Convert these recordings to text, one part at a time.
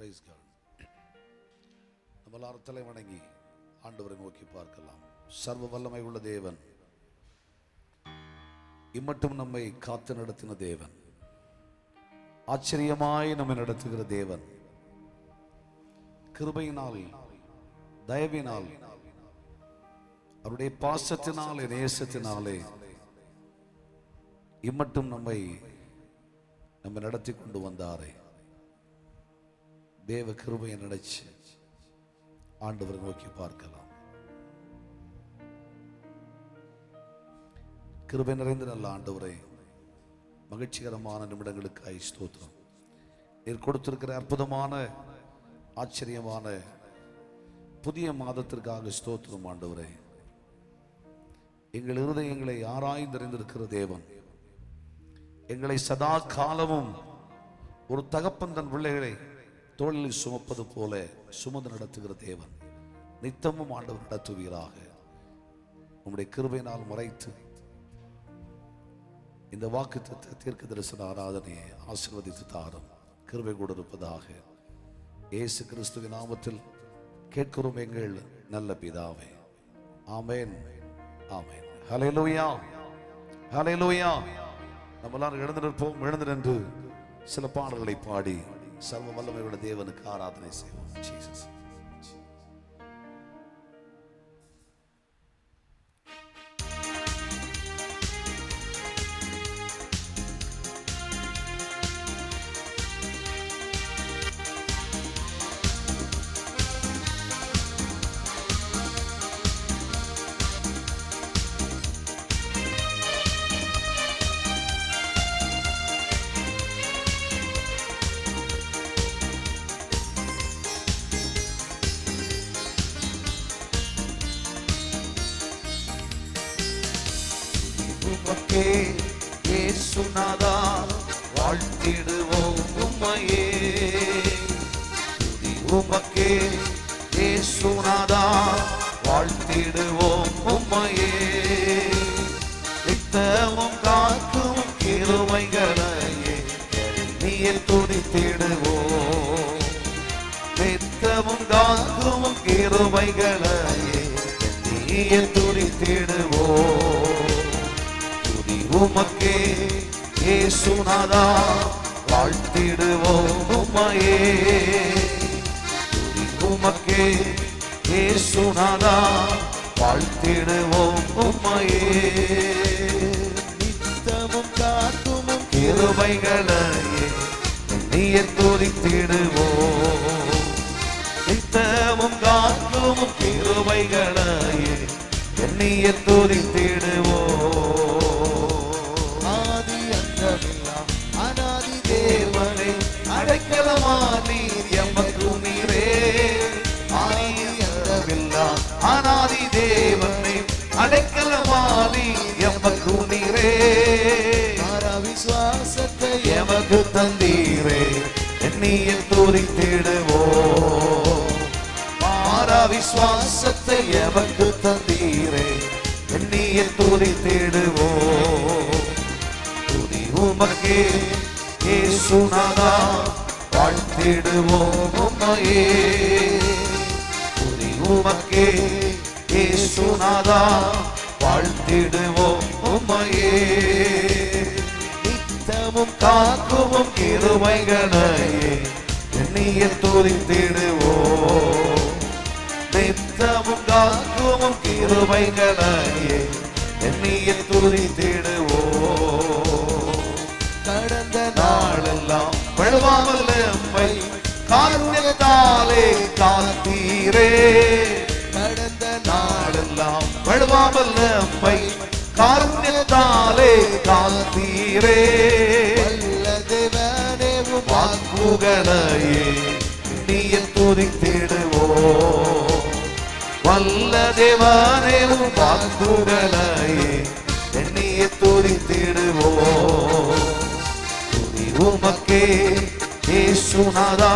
Price God. நம்ம எல்லாரும் தலை வணங்கி ஆண்டவரை நோக்கி பார்க்கலாம். சர்வ வல்லமை உள்ள தேவன், இம்மட்டும் நம்மை காத்து நடத்தின தேவன், ஆச்சரியமாய் நம்மை நடத்துகிற தேவன், கிருபையினால் தயவினால் அவருடைய பாசத்தினாலே நேசத்தினாலே இம்மட்டும் நம்மை நடத்தி கொண்டு வந்தாரே. தேவ கிருபையை நினைச்சு ஆண்டவரை நோக்கி பார்க்கலாம். கிருபை நிறைந்த நல்ல ஆண்டவரே, மகிழ்ச்சிகரமான நிமிடங்களுக்காய் ஸ்தோத்திரம். நீர் கொடுத்திருக்கிற அற்புதமான ஆச்சரியமான புதிய மாதத்திற்காக ஸ்தோத்திரம் ஆண்டவரே. எங்கள் இருதயங்களை ஆராய்ந்தறிந்திருக்கிற தேவன், எங்களை சதா காலமும் ஒரு தகப்பன் தன் பிள்ளைகளை தோளில் சுமப்பது போல சுமந்து நடத்துகிற தேவன், நித்தமும் ஆண்டவர் நடத்துவீராக. உம்முடைய கிருபையினால் மறைத்து இந்த வாக்குத்தத்த தீர்க்க தரிசன ஆராதனையை ஆசீர்வதித்து தாரும். கிருபை கூட இருப்பதாக. இயேசு கிறிஸ்துவின் நாமத்தில் கேட்கிறோம் எங்கள் நல்ல பிதாவே. ஆமென், ஆமென். ஹல்லேலூயா, ஹல்லேலூயா. நம்ம எல்லாரும் எழுந்து நிற்போம். எழுந்து நின்று சில பாடல்களை பாடி சர்வ வல்லமையுள்ள தேவனுக்கு ஆராதனை செய்வோம். ஜீசஸ். உமக்கே இயேசுநாதா வாழ்த்திடுவோம் உம்மையே. உமக்கே இயேசுநாதா வாழ்த்திடுவோம் உம்மையே. நித்தமும் காக்கும் கிருபைகளையே நீயே துதித்திடுவோம். நித்தமும் காக்கும் கிருபைகளையே நீயே துதித்திடுவோம். உமக்கே இயேசுநாதா வாழ்த்திடுவோம் உம்மையே. உமக்கே இயேசுநாதா வாழ்த்திடுவோம் உம்மையே. நித்தமும் காக்கும் கிருபைகளையே நீயே துதித்திடுவோம். நித்தமும் காக்கும் கிருபைகளையே நீயே துதித்திடுவோம். அநாதி தேவனே அடைக்கலமானீர் எமக்கு நீரே. அநாதி தேவனே அடைக்கலமானீர் எமக்கு நீரே. விசுவாசத்தை எமக்கு தந்தீரே எண்ணிய துதித்திடுவோம். மாறா விசுவாசத்தை எமக்கு தந்தீரே எண்ணிய துதித்திடுவோம். உமக்கே இயேசுநாதா வாழ்த்திடுவோம் உம்மையே. உமக்கே இயேசுநாதா வாழ்த்திடுவோம் உம்மையே. நித்தமும் காக்கும் கிருபைகளையே எண்ணிய துதித்திடுவோம். நித்தமும் காக்கும் கிருபைகளையே எண்ணிய துதித்திடுவோம். கடந்த நாளெல்லாம் வழுவாமல் நம்மை காருண்யத்தாலே காத்தீரே. கடந்த நாளெல்லாம் வழுவாமல் நம்மை காருண்யத்தாலே காத்தீரே. வல்ல தேவனே வாக்குகளையே நீயே துதித்திடுவோம். வல்ல தேவனே வாக்குகளையே நீயே துதித்திடுவோம். உமக்கே இயேசுநாதா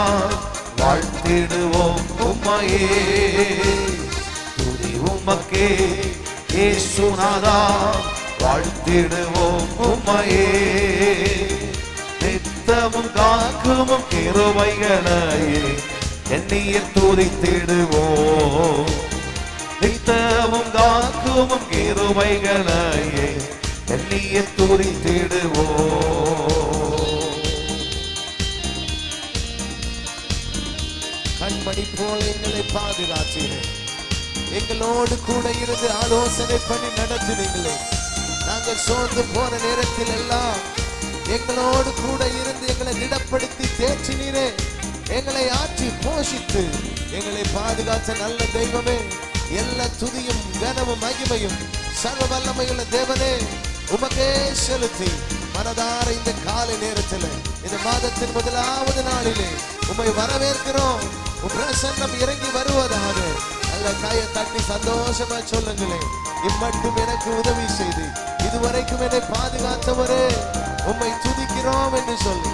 வாழ்த்திடுவோம் உம்மையே. உமக்கே இயேசுநாதா வாழ்த்திடுவோம் உம்மையே. நித்தமும் காக்கும் கிருபைகளையே எண்ணிய துதித்திடுவோம். நித்தமும் காக்கும் கிருபைகளையே எண்ணிய துதித்திடுவோம். கண்மணி போல எங்களை பாதுகாத்தீரே, எங்களோடு கூட இருந்து ஆலோசனை பண்ணி நடத்தினீங்களே. நாங்கள் சோர்ந்து போன நேரத்தில் எல்லாம் எங்களோடு கூட இருந்து எங்களை திடப்படுத்தி தேற்றினீரே. எங்களை ஆற்றி போஷித்து எங்களை பாதுகாத்த நல்ல தெய்வமே, எல்லா துதியும் கனமும் மகிமையும் சர்வ வல்லமையுள்ள தேவனே உமக்கே செலுத்தி மனதார இந்த காலை நேரத்தில் இந்த மாதத்தின் முதலாவது நாளிலே உம்மை வரவேற்கிறோம். உம் பிரசன்னம் இறங்கி வருவதாக நல்ல கையை தட்டி சந்தோஷமா சொல்லுங்களேன். இம்மட்டும் எனக்கு உதவி செய்து இதுவரைக்கும் என்னை பாதுகாத்தவரே உம்மை துதிக்கிறோம் என்று சொல்லு.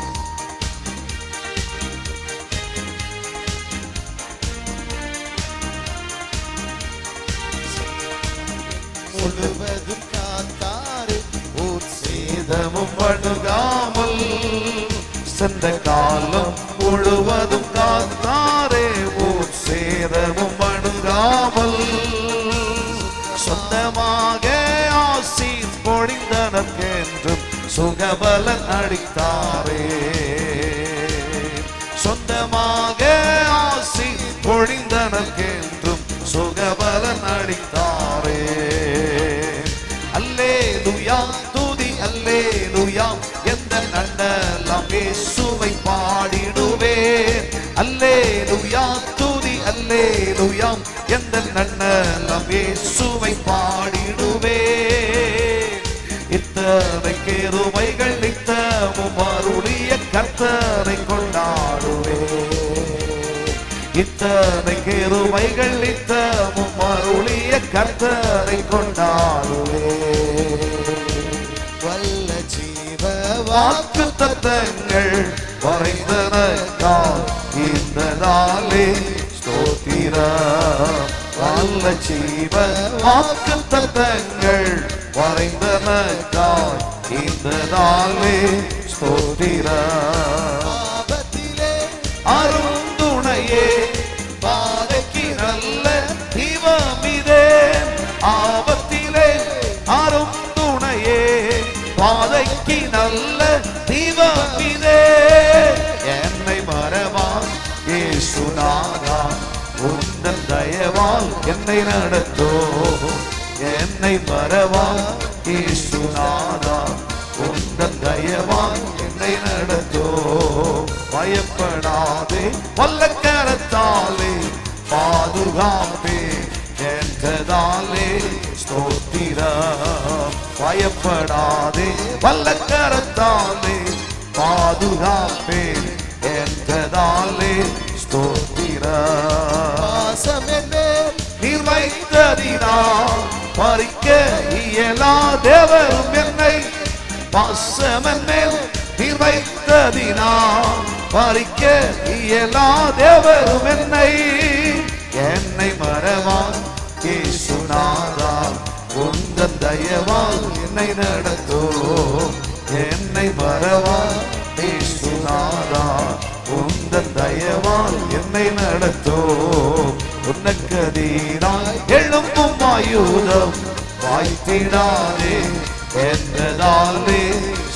முழுவதும் காத்தாரு ஊர் சேதமும் அணுகாமல், சென்ற காலம் முழுவதும் காத்தாரே ஊர் சேதமும் அணுகாமல், சொந்தமாக ஆசீர் பொழிந்தனக்கென்றும் சுகபலன் அளித்தாரே. சொந்தமாக ஆசீர் பொழிந்தனக்கென்றும் சுகபலன் அளித்தாரே. அல்லேலூயா துதி அல்லேலூயா, எந்த நன்னலாம் இயேசுவை பாடிடுவேன். அல்லேலூயா துதி அல்லேலூயா, எந்த நன்னலாம் இயேசுவை பாடிடுவேன். இத்தனை கிருபைகள் நித்தமும் அருளிய கர்த்தரை கொண்டாடுவேன். இத்தனை கிருபைகள் நித்தமும் அருளிய கர்த்தரை கொண்டாடுவேன். வல்ல ஜீவ வாக்குத்தத்தங்கள் வரைந்தனக்கால் இந்த நாளே ஸ்தோத்திரம். வல்ல ஜீவ வாக்குத்தத்தங்கள் வரைந்தனக்கால் இந்த நாளே ஸ்தோத்திரம். ஆபத்திலே அருந்துணையே பாதைக்கு நல்ல தீபமிதே. ஆபத்திலே அருந்துணையே பாதைக்கு நல்ல தீபமிதே. என்னை மறவா இயேசுநாதா, உந்தன் தயவால் என்னை நடத்தோ. என்னை மறவா இயேசுநாதா, உந்தன் தயவால் என்னை நடத்தோ. பயப்படாதே வல்லக்கரத்தாலே பாதுகாப்பே என்றதாலே ஸ்தோத்திரம். பயப்படாதே வல்லக்கரத்தாலே பாதுகாப்பே என்றதாலே ஸ்தோத்திரம். பாசமென்னே நீர் வைத்ததினால் பறிக்க இயலா தேவரும் என்னை. பாசமென்மேல் நீர் வைத்ததினால் பறிக்க இயலா தேவரும் என்னை. என்னை மறவா இயேசுநாதா, உந்தன் தயவால் என்னை நடத்தோ. என்னை மறவா இயேசுநாதா, உந்தன் தயவால் என்னை நடத்தோ. உனக்கதீராய் எழும்பும் ஆயுதம் வாய்த்திடாதே என்றதாலே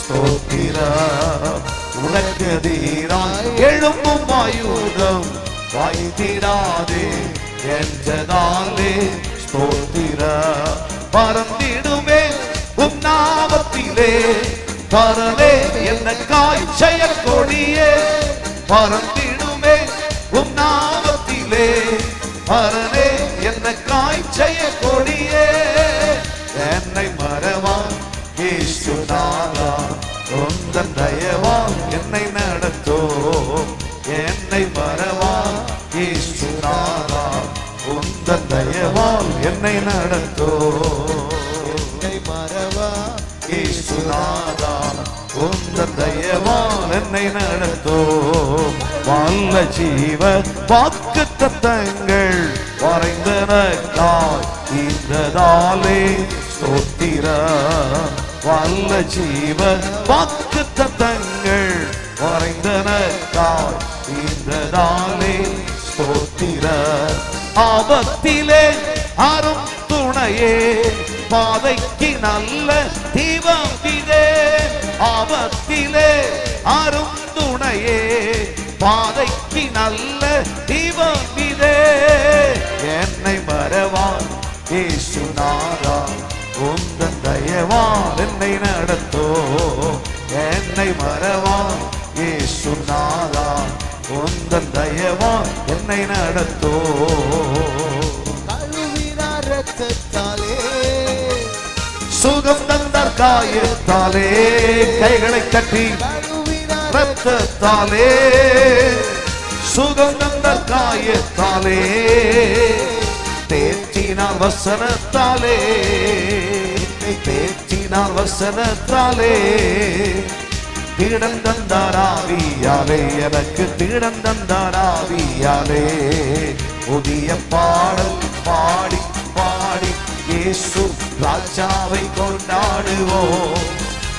ஸ்தோத்திரம். உனக்கதீராய் எழும்பும் ஆயுதம் வாய்த்திடாதே என்றதாலே ஸ்தோத்திரம். பறந்திடுமே உம் நாமத்திலே பரலே என்ன காய்ச்சய கொடியே. பறந்திடுமே உம் நாமத்திலே பரலே என்ன காய்ச்சய கொடியே. என்னை மறவா இயேசுநாதா, உந்தன் தயவால் என்னை நடத்தோ. என்னை மறவா இயேசுநாதா, உந்தன் தயவால் என்னை நடத்தோ. என்னை மறவா இயேசுநாதா, உந்தன் தயவால் என்னை நடத்தோ. வல்ல ஜீவ வாக்குத்தத்தங்கள் வரைந்தனக்காய் இந்ததாலே ஸ்தோத்திரம். வல்ல ஜீவ வாக்குத்தத்தங்கள் வரைந்தனக்காய் தீர்ந்ததாலே ஸ்தோத்திர. ஆபத்திலே அரும் துணையே, பாதைக்கு நல்ல தீபம் இதே. ஆபத்திலே அரும் துணையே, பாதைக்கு நல்ல தீபம் இதே. என்னை மறவான் இயேசுநாதா, உந்தன் தயவால் என்னை நடத்தோ. என்னை மறவான் இயேசுநாதா, உந்தன் தயவால் என்னை நடத்தோ. கழுவினார் இரத்தத்தாலே, சுகம் தந்தார் காயத்தாலே. கைகளை கட்டி இரத்தத்தாலே, சுகம் தந்தார் காயத்தாலே. தேற்றினார் வசனத்தாலே, தேற்றினார் வசனத்தாலே. தீடம் தந்தார் ஆவியாலே, எனக்கு தீடம் தந்தார் ஆவியாலே. புதிய பாடல் பாடி பாடி இயேசு ராஜாவை கொண்டாடுவோம்.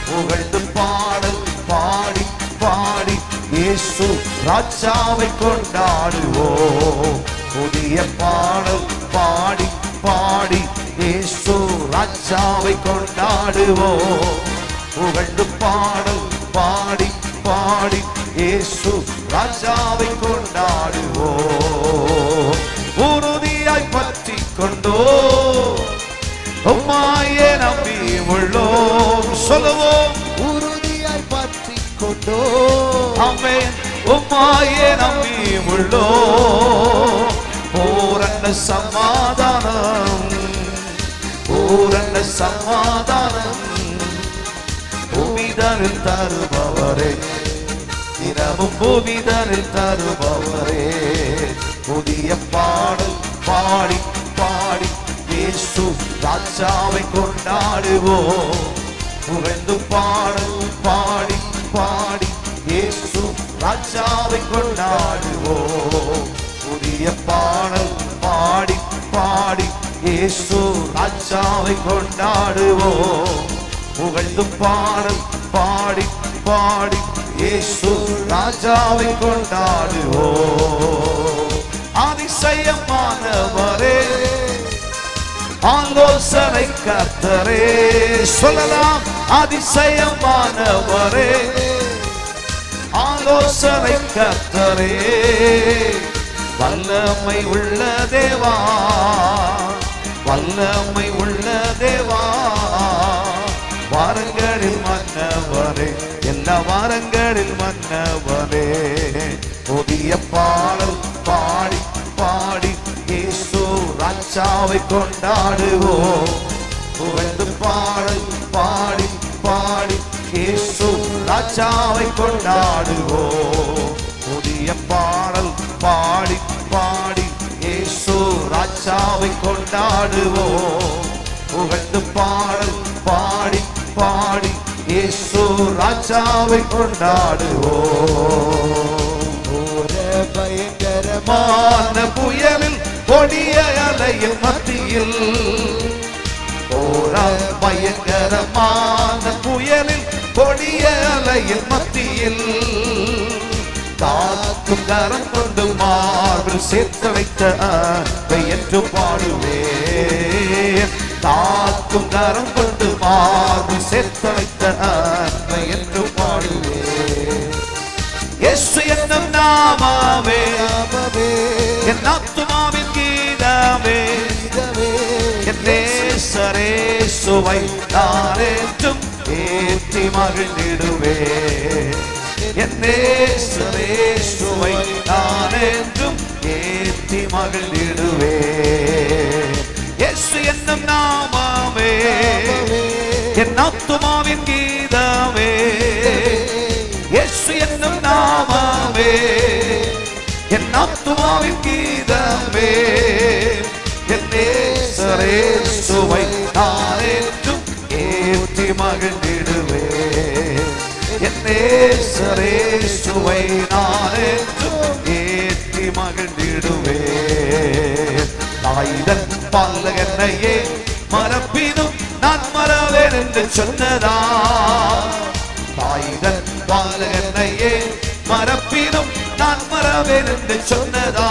புகழ்ந்து பாடல் பாடி பாடி இயேசு ராஜாவை கொண்டாடுவோம். புதிய பாடல் பாடி பாடி இயேசு ராஜாவை கொண்டாடுவோம். புகழ்ந்து பாடல் பாடி பாடி இயேசு ராஜாவை கொண்டாடுவோம். உறுதியாய் பற்றி கொண்டோ, உம்மாயே நம்பி உள்ளோம். சொல்லுவோம், உறுதியாய் பற்றி கொண்டோ. ஆமென். உம்மாயே நம்பி உள்ளோம். பூரண சமாதானம், பூரண சமாதானம் பூமிதனில் தருபவரே, தினமும் பூமிதனில் தருபவரே. புதிய பாடல் பாடி பாடி இயேசு ராஜாவை கொண்டாடுவோம். புகழ்ந்து பாடல் பாடி பாடி இயேசு ராஜாவை கொண்டாடுவோம். புதிய பாடல் பாடி பாடி இயேசு ராஜாவை கொண்டாடுவோம். புகழ்ந்து பாடல் பாடி பாடி இயேசு ராஜாவை கொண்டாடுவோம். அதிசயமானவரே, ஆலோசனை கர்த்தரே. சொல்லலாம், அதிசயமானவரே, ஆலோசனை கர்த்தரே. வல்லமை உள்ள தேவா, வல்லமை உள்ள தேவா. வாரங்களில் மன்னவரே, எல்லா வாரங்களில் மன்னவரே. புதிய பாடல் பாடி பாடி இயேசு ராஜாவை கொண்டாடுவோம். புகழ்ந்து பாடல் பாடி பாடி இயேசு ராஜாவை கொண்டாடுவோம். புதிய பாடல் பாடி பாடி இயேசு ராஜாவை கொண்டாடுவோம். புகழ்ந்து பாடல் பாடி பாடி இயேசு ராஜாவை கொண்டாடுவோம். பயங்கரமான புயலில் கொடிய அலையில் மத்தியில், பயங்கரமான புயலில் கொடிய அலையில் மத்தியில், காக்கும் கரம் கொண்டு மார்பில் சேர்த்து வைத்த என்று பாடுவேன். காக்கும் கரம் கொண்டு மார்பில் சேர்த்து வைத்த என்று பாடுவேன். இயேசு என்னும் நாமமே, என் ஆத்துமாவின் கீதமே. என் நேசரேசுவை நான் என்றும் ஏற்றி மகிழ்ந்திடுவேன். என் நேசரேசுவை நான் என்றும் ஏற்றி மகிழ்ந்திடுவேன். இயேசு என்னும் நாமமே, என் ஆத்துமாவின் கீதமே. இயேசு என்னும் நாமமே, என் ஆத்துமாவின் கீதமே. என் நேசரேசுவை நான் என்றும் ஏற்றி மகிழ்ந்திடுவேன். என் நேசரேசுவை நான் என்றும் ஏற்றி மகிழ்ந்திடுவேன். தாய்தன் பல்லகன்னையே மறப்பினும் நான் மறவேன் என்று சொன்னதா. தாய்தன் பாலகனையே மறப்பினும் நான் மறவேன் என்று சொன்னதா,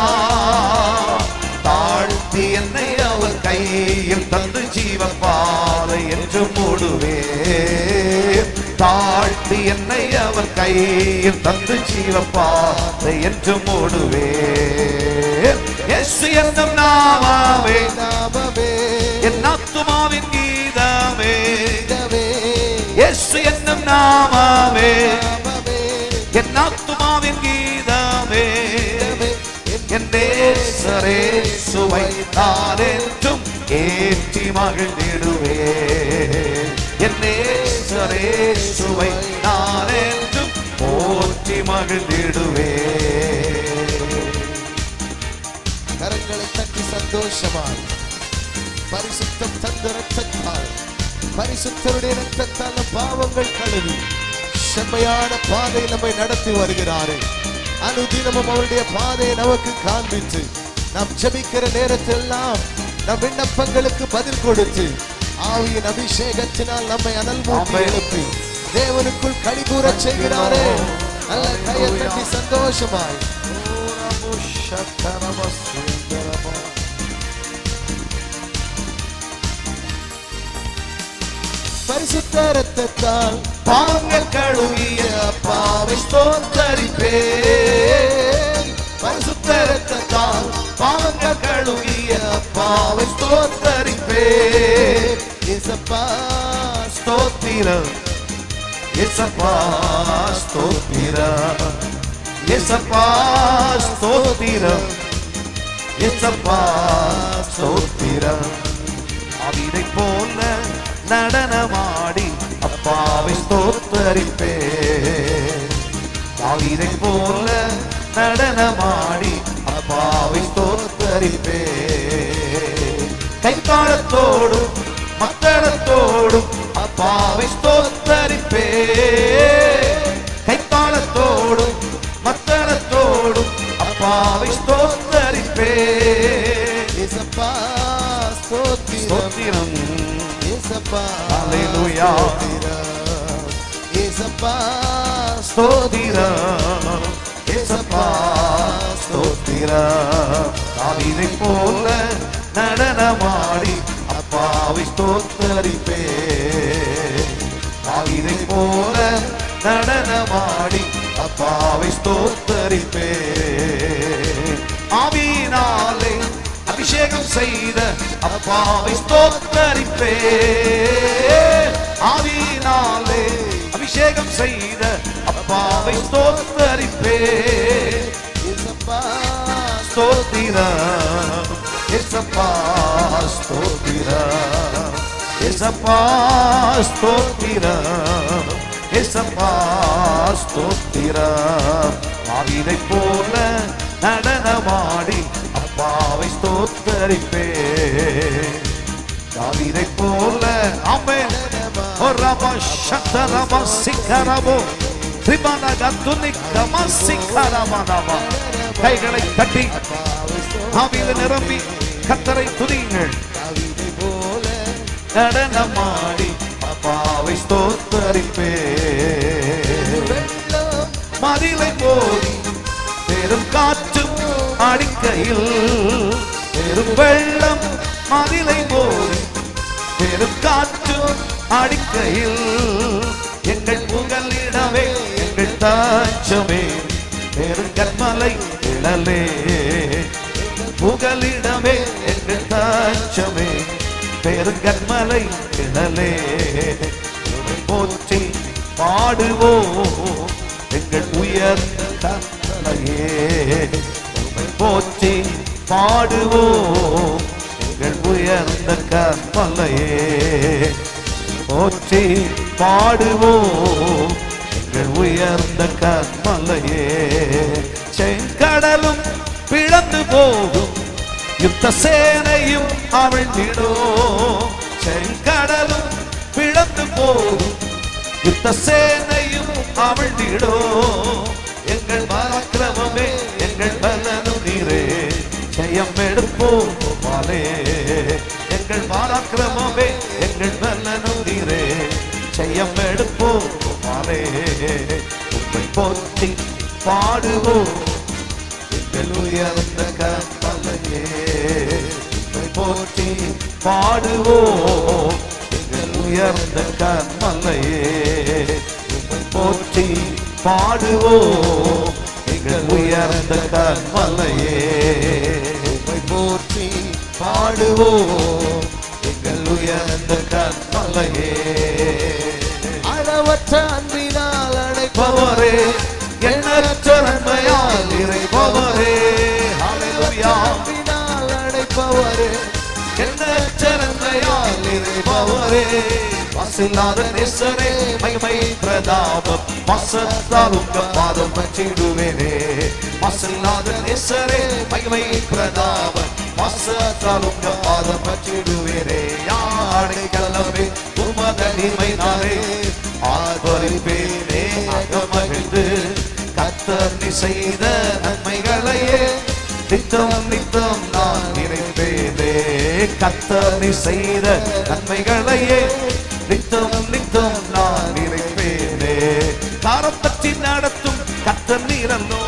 தாழ்த்தி என்னை அவர் கையில் தந்து ஜீவ பாதை என்று மூடுவே, தாழ்த்தி என்னை அவர் கையில் தந்து ஜீவ பாதை என்று மூடுவே. இயேசு என்னும் நாமமே என் ஆத்துமாவின் கீதமே, இயேசு என்னும் நாமமே என் ஆத்துமாவின் கீதமே, என் நேசரே சுவை நான் என்றும் ஏற்றி மகிழ்ந்திடுவே, என் நேசரே சுவை நான் என்றும் போற்றி மகிழ்ந்திடுவே. கரங்களை தட்டி சந்தோஷமாய் பரிசுத்தம் தந்த ரத்தத்தால், பரிசுத்தருடைய ரத்தத்தால் பாவங்கள் கழுவி செம்மையான பாதையில் நம்மை நடத்தி வருகிறாரே. அனுதினமும் அவருடைய பாதையை நமக்கு காண்பித்து நாம் ஜெபிக்கிற நேரத்தெல்லாம் நம் விண்ணப்பங்களுக்கு பதில் கொடுத்து ஆவியின் அபிஷேகத்தினால் நம்மை அனல் மூட்டி எழுப்பி தேவனுக்குள் களிகூற செய்கிறாரே. நல்ல கையை தட்டி சந்தோஷமாய் பரிசுத்த ரத்தத்தால் பாவங்கள் கழுவிய அப்பாவை ஸ்தோத்தரிப்பே, பரிசுத்த ரத்தத்தால் பாவங்கள் கழுவிய அப்பாவை ஸ்தோத்தரிப்பே. இயேசப்பா ஸ்தோத்திரம், இயேசப்பா ஸ்தோத்திரம், இயேசப்பா ஸ்தோத்திரம், இயேசப்பா ஸ்தோத்திரம். அவிதை போல நடனமாடி அப்பாவை ஸ்தோத்தரிப்பே, அவிதை போல நடனமாடி அப்பாவை ஸ்தோத்தரிப்பே. கைத்தாளத்தோடும் மத்தளத்தோடும் அப்பாவை ஸ்தோத்தரிப்பே, கைத்தாளத்தோடும் மத்தளத்தோடும் அப்பாவை ஸ்தோத்தரிப்பே. இயேசப்பா ஸ்தோத்திரம், இயேசப்பா ஹல்லேலூயா, இயேசப்பா ஸ்தோத்திரம், இயேசப்பா ஸ்தோத்திரம். தாவீதை போல நடனமாடி அப்பாவை ஸ்தோத்தரிப்பே, தாவீதை போல நடனமாடி அப்பாவை ஸ்தோத்தரிப்பே. ஆவியினாலே அபிஷேகம் செய்த அப்பாவை ஸ்தோத்தரிப்பே, ஆவியினாலே அபிஷேகம் செய்த அப்பாவை ஸ்தோத்தரிப்பே. இயேசப்பா ஸ்தோத்திரம், இயேசப்பா ஸ்தோத்திரம், இயேசப்பா ஸ்தோத்திரம், இயேசப்பா ஸ்தோத்திரம். ஆவிதை போல நடனமாடி அப்பாவை ஸ்தோத்தரிப்பே, தாவீதை போல. ஆமென். ஓரமா சத்தரமா சிக்கரமோ திரிபனகத்துனிக்கமா சிக்கரமனமா. கைகளை தட்டி ஆவியில் நிரம்பி கர்த்தரை துதியுங்கள். தாவீதை போல நடனமாடி அப்பாவை ஸ்தோத்தரிப்பே, மதிலை போதி பெரும் காற்றும் அடிக்கையில், பெரும் வெள்ளம் மதிலை போதி பெரும் காற்றும் அடிக்கையில், எங்கள் புகலிடமே எங்கள் தாச்சமே பெருங்கன்மலை இழலே, புகலிடமே எங்கள் தாச்சமே பெருங்கன்மலை இழலே. போற்றி பாடுவோம் எங்கள் உயர்ந்த கட்டளையே, போற்றி பாடுவோம் எங்கள் உயர்ந்த கட்டளையே, போற்றி பாடுவோம் எங்கள் உயர்ந்த கட்டளையே. செங்கடலும் பிளந்து போகும் யுத்த சேனையும் அவிழ்ந்திடும், செங்கடலும் பிளந்து போகும் யுத்த சேனையும் அவிழ்ந்திடும். எங்கள் பராக்கிரமமே எங்கள் பலனும் நீரே, ஜெயம் எடுப்போம் மாலே. எங்கள் பராக்கிரமமே எங்கள் பலனும் நீரே, ஜெயம் எடுப்போம் மாலே. போற்றி பாடுவோம் எங்கள் உயர்ந்த கற்பனையே. போற்றி பாடுவோம் எங்கள் உயர்ந்த கற்பனையே. போற்றி பாடுவோம் எங்கள் உயர்ந்த கற்பனையே. போற்றி பாடுவோம் எங்கள் உயர்ந்த கற்பனையே. அளவற்ற அன்பினால் அழைப்பவரே, எண்ணற்ற நன்மையால் இறைப்பவரே. ஹல்லேலூயா. அன்பினால் அழைப்பவரே, எண்ணற்ற நன்மையால் இறைப்பவரே. வாசில்லாத நேசரே, மகிமை பிரதாபம் வாசத்தால் உங்க பாதம் பற்றிடுவேனே. வாசில்லாத நேசரே, மகிமை பிரதாபம் வாசத்தால் உங்க பாதம் பற்றிடுவேனே. யானை கிளம்பி உமதடிமை நானே ஆர்ப்பரிப்பேனே அகமகிழ்ந்து. கர்த்தர் நீ செய்த நன்மைகளையே நித்தம் நித்தம் நான் நினைப்பேனே. கர்த்தர் நீ செய்த நன்மைகளையே நித்தம் நித்தம் நான் நினைப்பேனே. காரம் பற்றி நடத்தும் கர்த்தர் நீரல்லோ,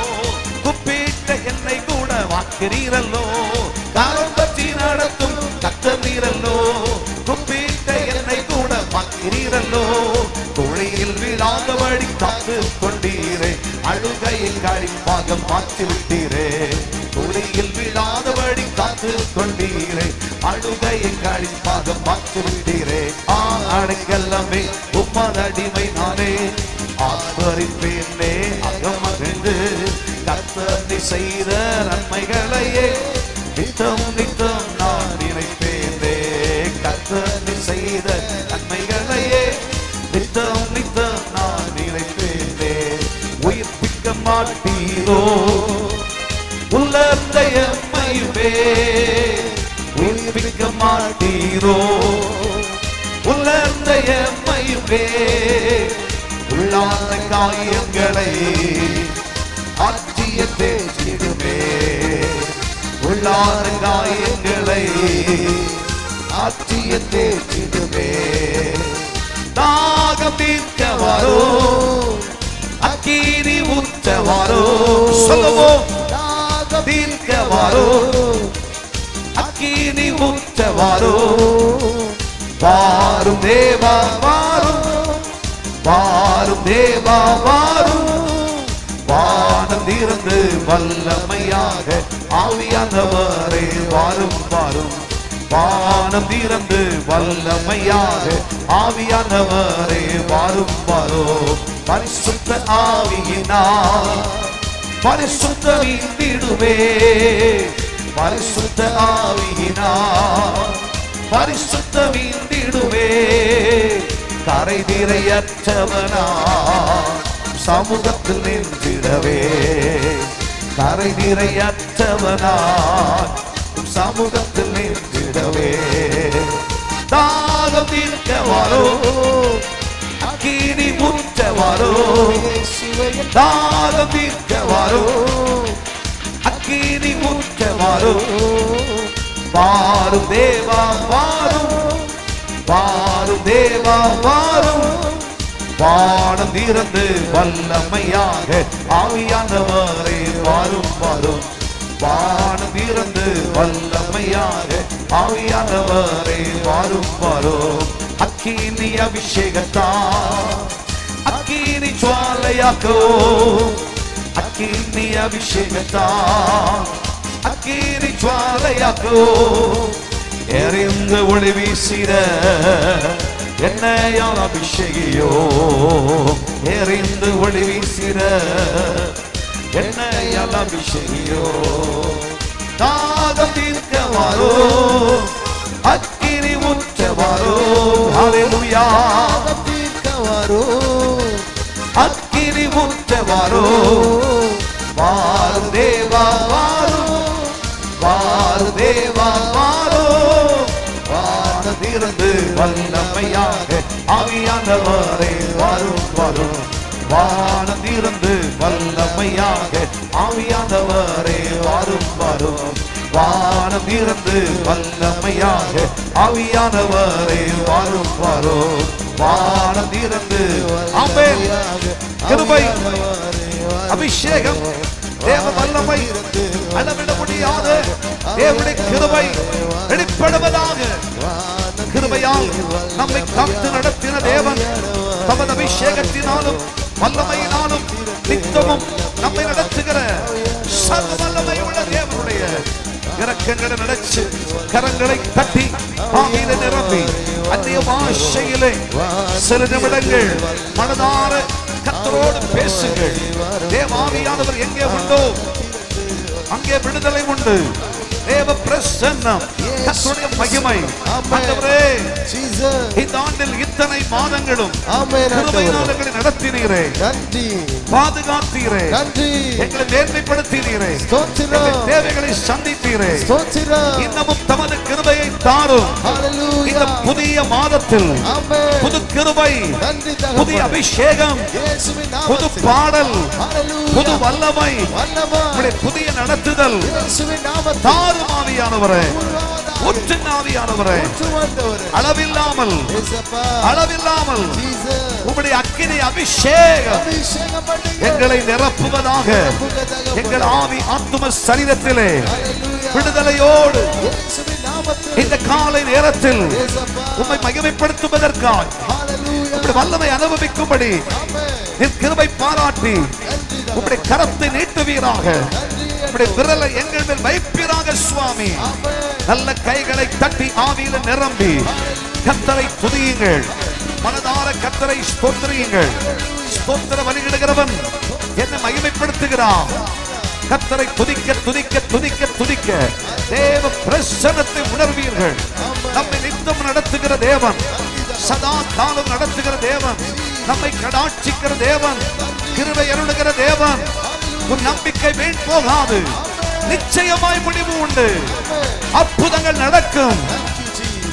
குப்பிட்ட என்னை கூட வாக்கிறீரல்லோ. காரம் பற்றி நடத்தும் கர்த்தர் நீரல்லோ, குப்பிட்ட என்னை கூட வாக்கிறீரல்லோ. குழியில் விழாதபடி காத்து கொண்டீரே, அழுகையில் களிப்பாக மாற்றி விட்டீரே. குழியில் விழாதபடி காத்து கொண்டீரே, அழுகையில் களிப்பாக மாற்றி விட்டீரே. அடைக்கலமே உம்மதடிமை நானே ஆர்ப்பரிப்பேனே அகமகிழ்ந்து. கர்த்தர் நீ செய்த நன்மைகளையே நித்தம் நித்தம் நான் நினைப்பேனே. கர்த்தர் நீ செய்த நன்மைகளையே நித்தம் நித்தம் நான் நினைப்பேனே. உயிர்ப்பிக்க மாட்டீரோ உள்ளத்தை எம்மையுமே. உயிர்ப்பிக்க மாட்டீரோ உள்ளத்தை எம்மையுமே. உள்ளான காயங்களை ஆற்றிய தேற்றிடுமே. உள்ளான காயங்களை ஆற்றிய தேற்றிடுமே. தாகம் தீர்க்க வரோ, அக்கினி ஊற்ற வரோ. சொல்லுவோம். தாகம் தீர்க்க வரோ, அக்கினி ஊற்ற வரோ. வாரும் தேவா வாரும், வாரும் தேவா வாரும். வானம் திறந்து வல்லமையாக ஆவியானவரே வாரும் வாரும். வானம் திறந்து வல்லமையாக ஆவியானவரே வாரும் வாரும். பரிசுத்த ஆவியினால் பரிசுத்த வீட்டிடுவே. பரிசுத்த ஆவியினால் பரிசுத்த வீட்டிடுவே. கரைதிரையற்றவனா சமூகத்தில் நின்றிடவே. கரைதிரையற்றவனா சமூகத்தில் நின்றிடவே. தாகம் தீர்க்க வரோ, அக்கினி ஊற்ற வரோ. தாகம் தீர்க்க வரோ, அக்கினி ஊற்ற வரோ. வாரும் தேவா வாரும், வாரும் தேவா வாரும். வானம் திறந்து வல்லமையாக ஆவியானவரே வாரும் வாரும். வானம் திறந்து வல்லமையாக ஆவியானவரே வாரும் வாரும். அக்கினி அபிஷேகத்தா அக்கினி ஜுவாலையாக்கோ. அக்கினி அபிஷேகத்தா அக்கினி ஜுவாலையாக்கோ. எரிந்து ஒளி வீசிட என்னையால் அபிஷேகியோ. எரிந்து ஒளி வீசிட என்னையால் அபிஷேகியோ. தாகம் தீர்க்க வரோ, அக்கினி ஊற்ற வரோ. ஹல்லேலூயா. தாகம் தீர்க்க வரோ, அக்கினி ஊற்ற வரோ. வாரும் தேவா வாரும், வாரும் தேவா வாரும். வானம் திறந்து வல்லமையாக ஆவியானவரே வாரும் வாரும். வானம் திறந்து வல்லமையாக ஆவியானவரே வாரும் வாரும். வானம் திறந்து வல்லமையாக ஆவியானவரே வாரும் வாரும். வானம் திறந்து ஆமென். கிருபை, அபிஷேகம், தேவ வல்லமை, அளவிட முடியாத தேவனுடைய கிருபை வெளிப்படுவதாக. கிருபையால் நம்மை காத்து நடத்தின தேவன் தமது அபிஷேகத்தினாலும் வல்லமையினாலும் நித்தமும் நம்மை நடத்துகிற சர்வ வல்லமை உள்ள தேவனுடைய இரக்கங்களை நடச்சு கரங்களை தட்டி ஆவியில நிரம்பி அந்நிய பாஷையிலே சில நிமிடங்கள் மனதார கர்த்தரோடு பேசுங்கள். தேவாவியானவர் எங்கே உண்டோ அங்கே விடுதலை உண்டு. தேவ பிரசன்னம், கர்த்தருடைய மகிமை. ஆண்டவரே, இந்த ஆண்டில் இத்தனை மாதங்களும் கிருபையினாலே நடத்தினீரே, பாதுகாத்தீரே, எங்களை மேன்மைப்படுத்தினீரே, தேவைகளை சந்தித்தீரே. இன்னமும் தமது கிருபையை தாரும். இந்த புதிய மாதத்தில் புது கிருபை, புதிய அபிஷேகம், புது பாடல், புது வல்லமை, புதிய நடத்துதல் தாரும். ஆவியானவரே, ஒற்றின் ஆவியானவரே, அளவில்லாமல் அளவில்லாமல் உம்முடைய அக்கினி அபிஷேகம் எங்களை நிரப்புவதாக. எங்கள் ஆவி ஆத்தும சரீரத்திலே விடுதலையோடு இந்த காலை நேரத்தில் உம்மை மகிமைப்படுத்துவதற்காக உம்முடைய வல்லமை அனுபவிக்கும்படி என் கிருபை பாராட்டி உம்முடைய கரத்தை நீட்டுவீராக. உம்முடைய விரலை எங்கள் மேல் வைப்பீராக சுவாமி. நல்ல கைகளை தட்டி ஆவியில நிரம்பி கர்த்தரை துதியுங்கள். மனதார கர்த்தரை ஸ்தோத்திரியுங்கள். ஸ்தோத்திர வழியிடுகிறவன் என்னை மகிமைப்படுத்துகிறான். கர்த்தரை துதிக்க துதிக்க துதிக்க துதிக்க தேவ பிரசன்னத்தை உணர்வீர்கள். நம்மை நித்தம் நடத்துகிற தேவன், சதா காலம் நடத்துகிற தேவன், நம்மை கடாட்சிக்கிற தேவன், கிருபை அருளுகிற தேவன். உன் நம்பிக்கை வீண் போகாது. நிச்சயமாய் முடிவு உண்டு. அற்புதங்கள் நடக்கும்.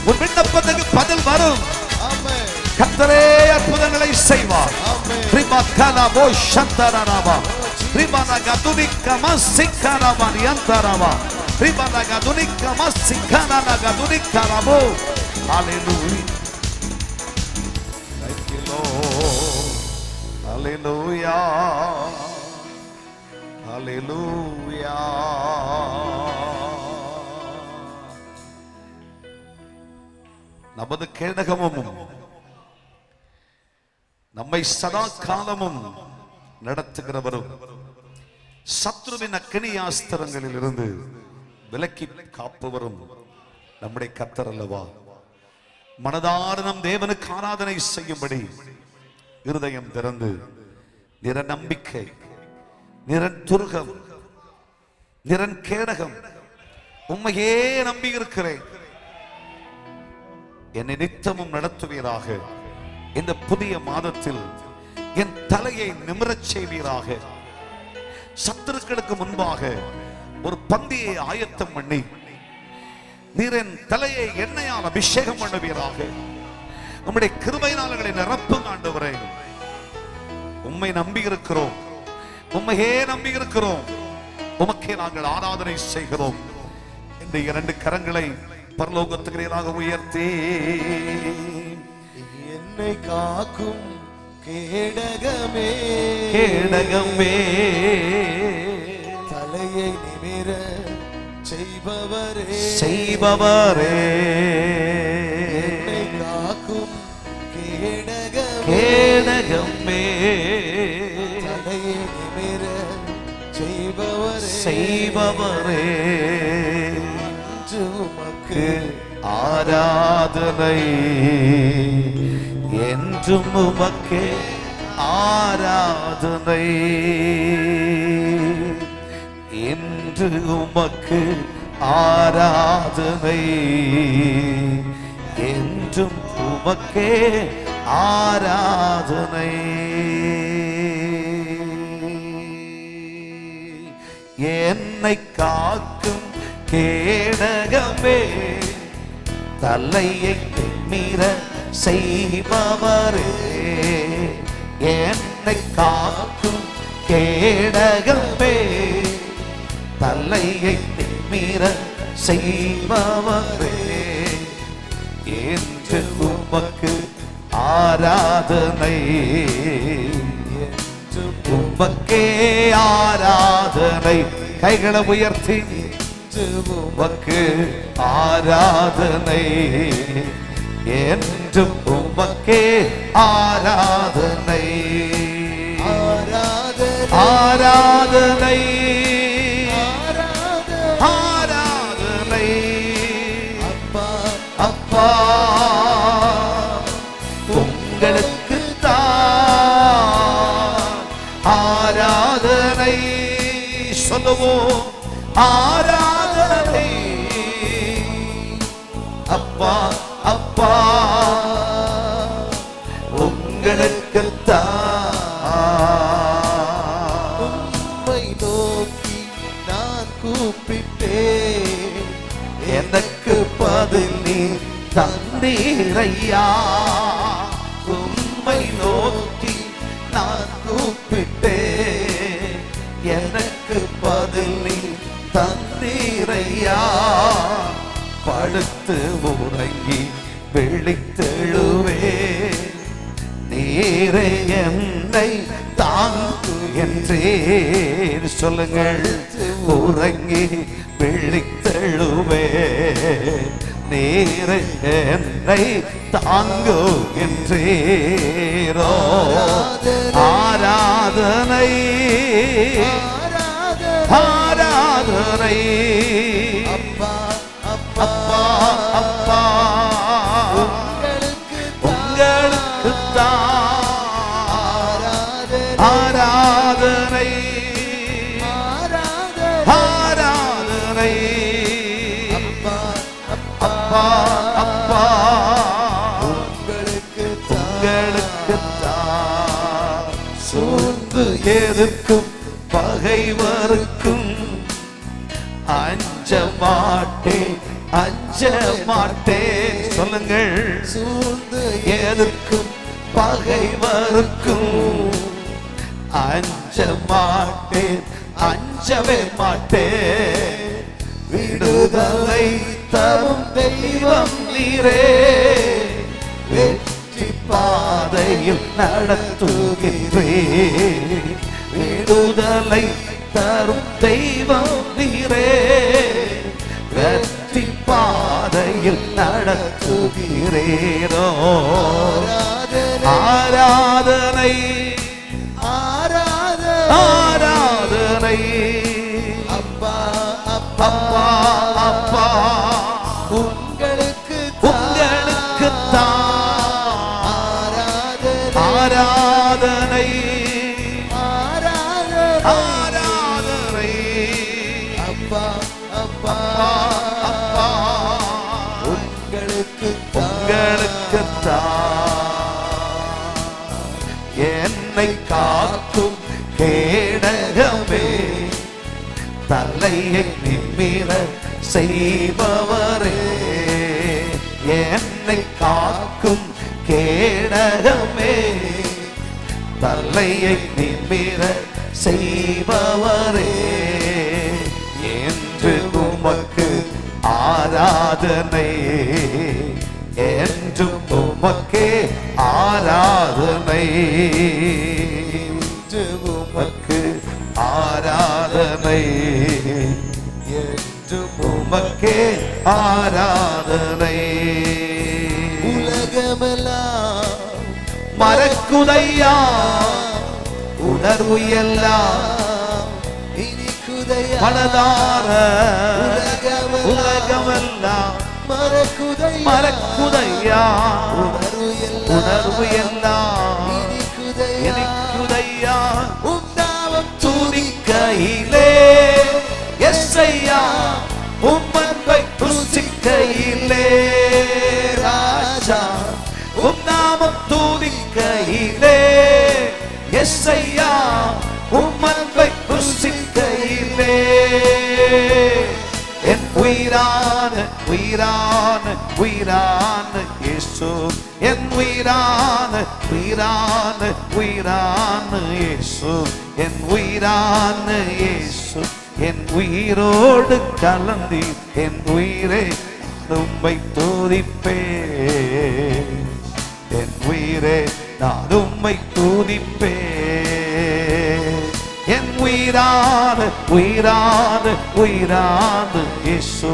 உன் விண்ணப்பத்துக்கு பதில் வரும். கர்த்தரே அற்புதங்களை செய்வார். Hallelujah. நமது கேடகமும் நம்மை சதா காலமும் நடத்துகிறவரும் சத்ருவின் அக்கினியாஸ்திரங்களில் இருந்து விலக்கி காப்பவரும் நம்முடைய கர்த்தர் அல்லவா. மனதார நம் தேவனுக்கு ஆராதனை செய்யும்படி இருதயம் திறந்து நிற நம்பிக்கை, நிரன் துருகம், நிரன் கேடகம், உம்மையே நம்பி இருக்கிறேன், என்னை நித்தமும் நடத்துவீராக. இந்த புதிய மாதத்தில் என் தலையை நிமிரச் செய்வீராக. சத்துருக்களுக்கு முன்பாக ஒரு பந்தியை ஆயத்தம் பண்ணி நீர் என் தலையை எண்ணெயால் அபிஷேகம் பண்ணுவீராக. உம்முடைய கிருபையினாலே நிரப்பும் ஆண்டவரே. உம்மை நம்பி இருக்கிறோம், உம்மையே நம்பி இருக்கிறோம். உமக்கே நாங்கள் ஆராதனை செய்கிறோம். இந்த இரண்டு கரங்களை பரலோகத்துக்கு உயர்த்தி என்னை காக்கும் கேடகமே, கேடகமே, தலையை நிமிர செய்பவரே, செய்பவரே, என்னை காக்கும் கேடகமே, கேடகமே, தலையை நிமிர செய்பவரே, செய்பவரே, உமக்கு ஆராதனை என்றும் உமக்கே ஆராதனை. என்று உமக்கு ஆராதனை, என்றும் உமக்கே ஆராதனை. என்னை காக்கும் கேடகமே, தலையை மீற செய்பவரே, என்னை காக்கும் கேடகமே, தலையை மீற செய்பவரே, என்று உமக்கு ஆராதனை, உமக்கே ஆராதனை. கைகளை உயர்த்தி உமக்கு ஆராதனை, என்றும் உமக்கே ஆராதனை. ஆராதனை ஆராதனை அப்பா அப்பா உங்களுக்கு தான் ஆராதனை. சொல்லுவோம் ஆராதனை அப்பா அப்பா உங்களுக்கு தான். உம்மை நோக்கி நான் கூப்பிட்டேன், எனக்கு பதில் நீ தந்தீரையா. உம்மை நோக்கி நான் கூப்பிட்டேன், எனக்கு பதில் நீ தந்தீரையா. படுத்து உறங்கி விழித்தெழுவே, நீரே என்னை தாங்கு என்றே. சொல்லுங்கள், உறங்கி விழித்தெழுவே, நீரே என்னை தாங்கு என்றேரோ. ஆராதனை ஆராதனை அப்பா அப்பா அப்பா உங்களுக்கு தான் ஆராதனை ஆராதனை அப்பா அப்பா அப்பா உங்களுக்கு தான். சூழ்ந்து எதிர்க்கும் பகைவருக்கும் அஞ்ச மாட்டேன் அஞ்ச மாட்டேன். சொல்லுங்கள், சூழ்ந்து எதிர்க்கும் பகைவருக்கும் அஞ்ச மாட்டேன் அஞ்சவே மாட்டேன். விடுதலை தரும் தெய்வம் நீரே, வெற்றி பாதையில் நடத்துகின்றேன். விடுதலை தரும் தெய்வம் நீரே, வெற்றி பாதையில் நடத்துகிறேனோ. ஆராதனை ஆராதனை அப்பா அப்பா அப்பா உங்களுக்கு தான் ஆராதனை ஆராதனை அப்பா அப்பா அப்பா உங்களுக்கு என்னை காக்கும் கேடகமே, தலையை நிமிர செய்பவரே. என்னை காக்கும் கேடகமே, தலையை நிமிர செய்பவரே. என்று உமக்கு ஆராதனை, என்று உமக்கே ஆராதனை. உமக்கு ஆராதனை, என்று உமக்கே ஆராதனை. உலகமெல்லாம் மறக்குதையா, உணர்வு எல்லாம் இனிக்குதையா, மனதார உலகமெல்லாம் மறக்குதையா, உணர்வு எல்லாம் இனிக்குதையா. உண்டாவம் துதிக்கையிலே எஸ்ஐயா, உம்மன்பை ருசிக்கையிலே ராஜா, உம் நாமம் துதிக்கையிலே எஸ்ஐயா, உம்மன்பை ருசிக்கையிலே. என் உயிரான உயிரான உயிரான இயேசு, என் உயிரான உயிரான உயிரான இயேசு, என் உயிரான இயேசு, என் உயிரோடு கலந்தி என் உயிரை உம்மை துதிப்பேன். என் உயிரே நான் உம்மை துதிப்பேன். என் உயிரான உயிரான உயிரான இயேசு,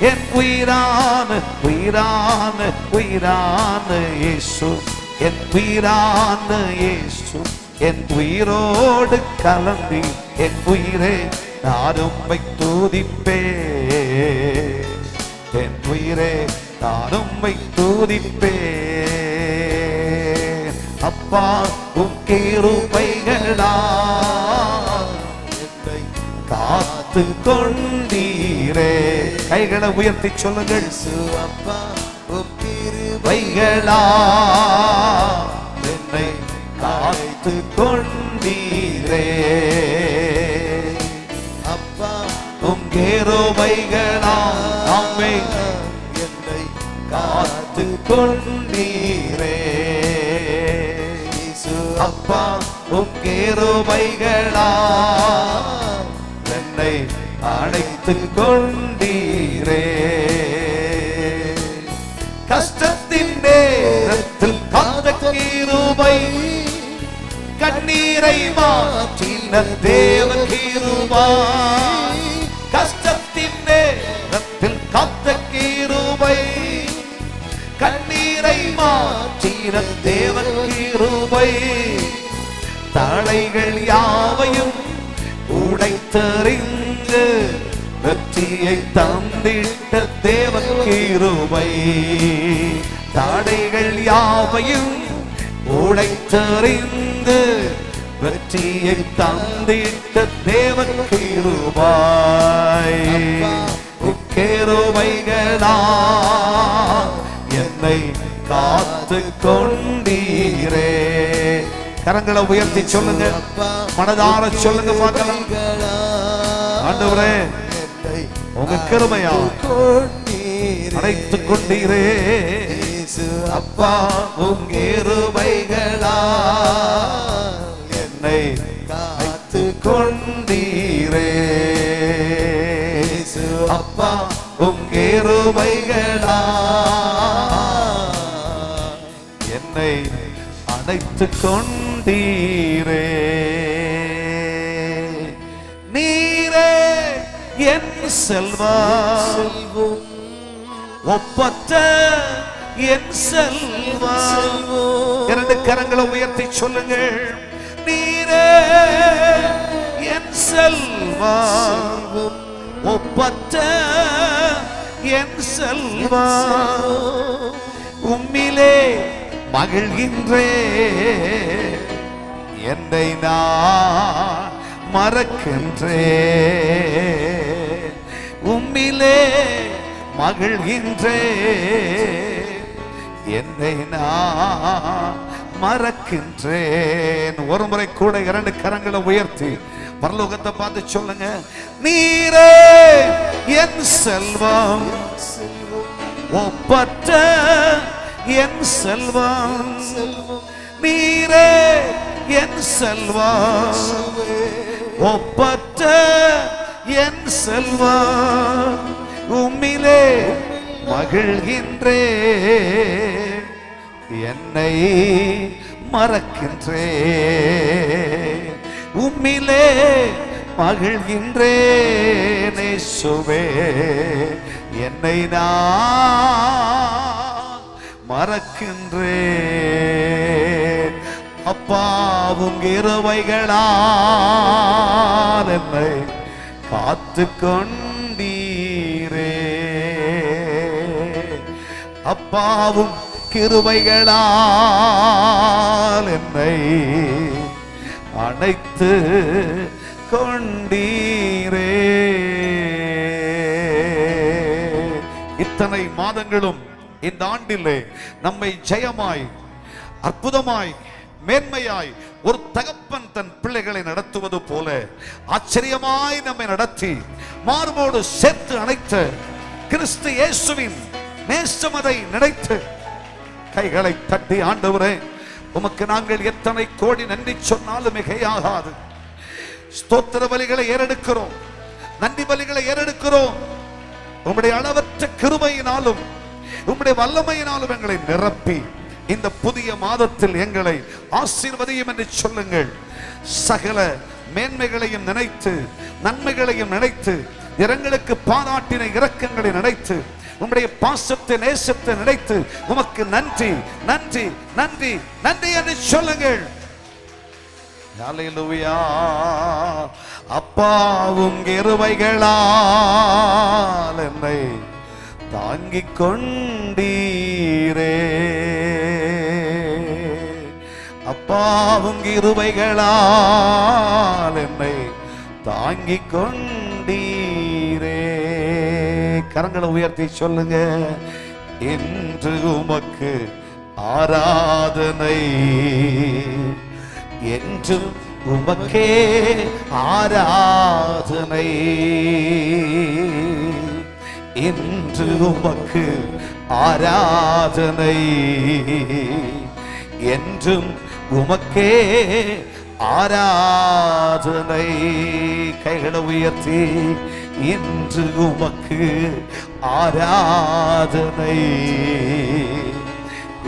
என் உயிரான உயிரான உயிரான இயேசு, என் உயிரான இயேசு, என் உயிரோடு கலந்தி என் உயிரே நான் உம்மை துதிப்பேன். என் உயிரே நான் உம்மை துதிப்பேன். அப்பா உம் கிருபைகளால் என்னை காத்து கொண்டீரே. கைகளை உயர்த்தி சொல்லுங்கள். அப்பா உம் கிருபைகளால் என்னை காத்து கொண்டீரே. அப்பா உம் கிருபைகளால் நம்மை என்னை காத்து கொண்டீரே. அப்பா உம் கிருபைகளால் என்னை அழைத்து கொண்டீரே. கஷ்டத்தின் நேரத்தில் காத்த கிருபை, கண்ணீரை மாற்றின தேவ கிருபை. கஷ்டத்தின் நேரத்தில் காத்த கிருபை, கண்ணீரை மாற்றின தேவ கிருபை. தடைகள் யாவையும் உடைத்தறிந்து வெற்றியை தந்திட்ட தேவ கிருபை. தடைகள் யாவையும் உடைத்தறிந்து வெற்றியை தந்திட்ட தேவ கிருபை. கிருபைகளால் என்னை காத்து கொண்டீரே. கரங்களை உயர்த்தி சொல்லுங்க, மனதார சொல்லுங்க பார்க்கலாம். ஆண்டவரே உங்க கிருபையால் அழைத்து கொண்டீரே. அப்பா உம் கிருபைகளால் என்னை காத்து கொண்டீரே. அப்பா உம் கிருபைகளால் என்னை அழைத்து கொண்டீரே. நீரே என் செல்வம், ஒப்பற்ற என் செல்வம். இரண்டு கரங்களை உயர்த்தி சொல்லுங்கள். நீரே என் செல்வம், ஒப்பற்ற என் செல்வம். உம்மிலே மகிழ்கின்றே, என்னை நான் மறக்கின்றே. உம்மிலே மகிழ்கின்றே, என்னை நான் மறக்கின்றேன். ஒரு முறை கூட இரண்டு கரங்களை உயர்த்தி பரலோகத்தை பார்த்து சொல்லுங்க. நீரே என் செல்வம், ஒப்பற்ற என் செல்வம். நீரே என் செல்வம், ஒப்பற்ற என் செல்வம். உம்மிலே மகிழ்கின்றே, என்னை மறக்கின்றே. உம்மிலே மகிழ்கின்றேன் இயேசுவே, என்னை நான் மறக்கின்றேன். அப்பாவும் கிருபைகளால் என்னை காத்து கொண்டீரே. அப்பாவும் கிருபைகளால் என்னை அணைத்து கொண்டீரே. இத்தனை மாதங்களும் இந்த ஆண்டிலே நம்மை ஜெயமாய், அற்புதமாய், மேன்மையாய் ஒரு தகப்பன் தன் பிள்ளைகளை நடத்துவது போல ஆச்சரியமாய் நம்மை நடத்தி மார்போடு சேர்த்து அணைத்த கிறிஸ்து இயேசுவின் நேசமதை நினைத்து கைகளை தட்டி, ஆண்டவரே உமக்கு நாங்கள் எத்தனை கோடி நன்றி சொன்னாலும் மிகையாகாது. ஸ்தோத்திர பலிகளை ஏறெடுக்கிறோம், நன்றி பலிகளை ஏறெடுக்கிறோம். உம்முடைய அளவற்ற கிருபையினாலும் உம்முடைய வல்லமையினாலும் எங்களை நிரப்பி இந்த புதிய மாதத்தில் எங்களை ஆசீர்வதியும் என்று சொல்லுங்கள். சகல மேன்மைகளையும் நினைத்து, நன்மைகளையும் நினைத்து, இரங்களுக்கு பாராட்டின இரக்கங்களை நினைத்து, உம்முடைய பாசத்தை நேசத்தை நினைத்து உமக்கு நன்றி நன்றி நன்றி நன்றி என்று சொல்லுங்கள். ஹல்லேலூயா. அப்பாவும் கிருபைகளால் என்னை தாங்கிக் கொண்டீரே, அப்பாவும் கிருபைகளால் என்னை தாங்கிக் கொண்டீரே. கரங்களை உயர்த்தி சொல்லுங்க. என்று உமக்கு ஆராதனை, என்று உமக்கே ஆராதனை, என்று உமக்கு ஆராதனை, என்றும் உமக்கே ஆராதனை. கைகளை உயர்த்தி இன்று உமக்கு ஆராதனை,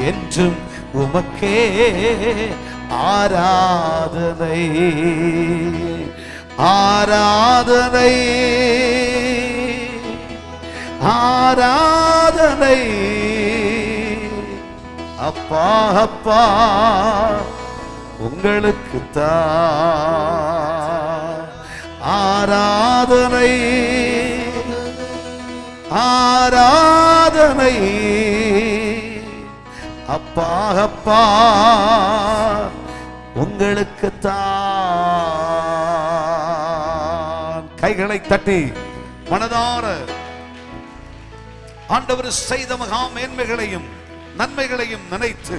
என்றும் உமக்கே ஆராதனை, ஆராதனை, ஆராதனை. அப்பா அப்பா உங்களுக்கு ஆராதனை, ஆராதனை. அப்பா அப்பா உங்களுக்கு கைகளை தட்டி மனதார ஆண்டவர் செய்த மகா மேன்மைகளையும் நன்மைகளையும் நினைத்து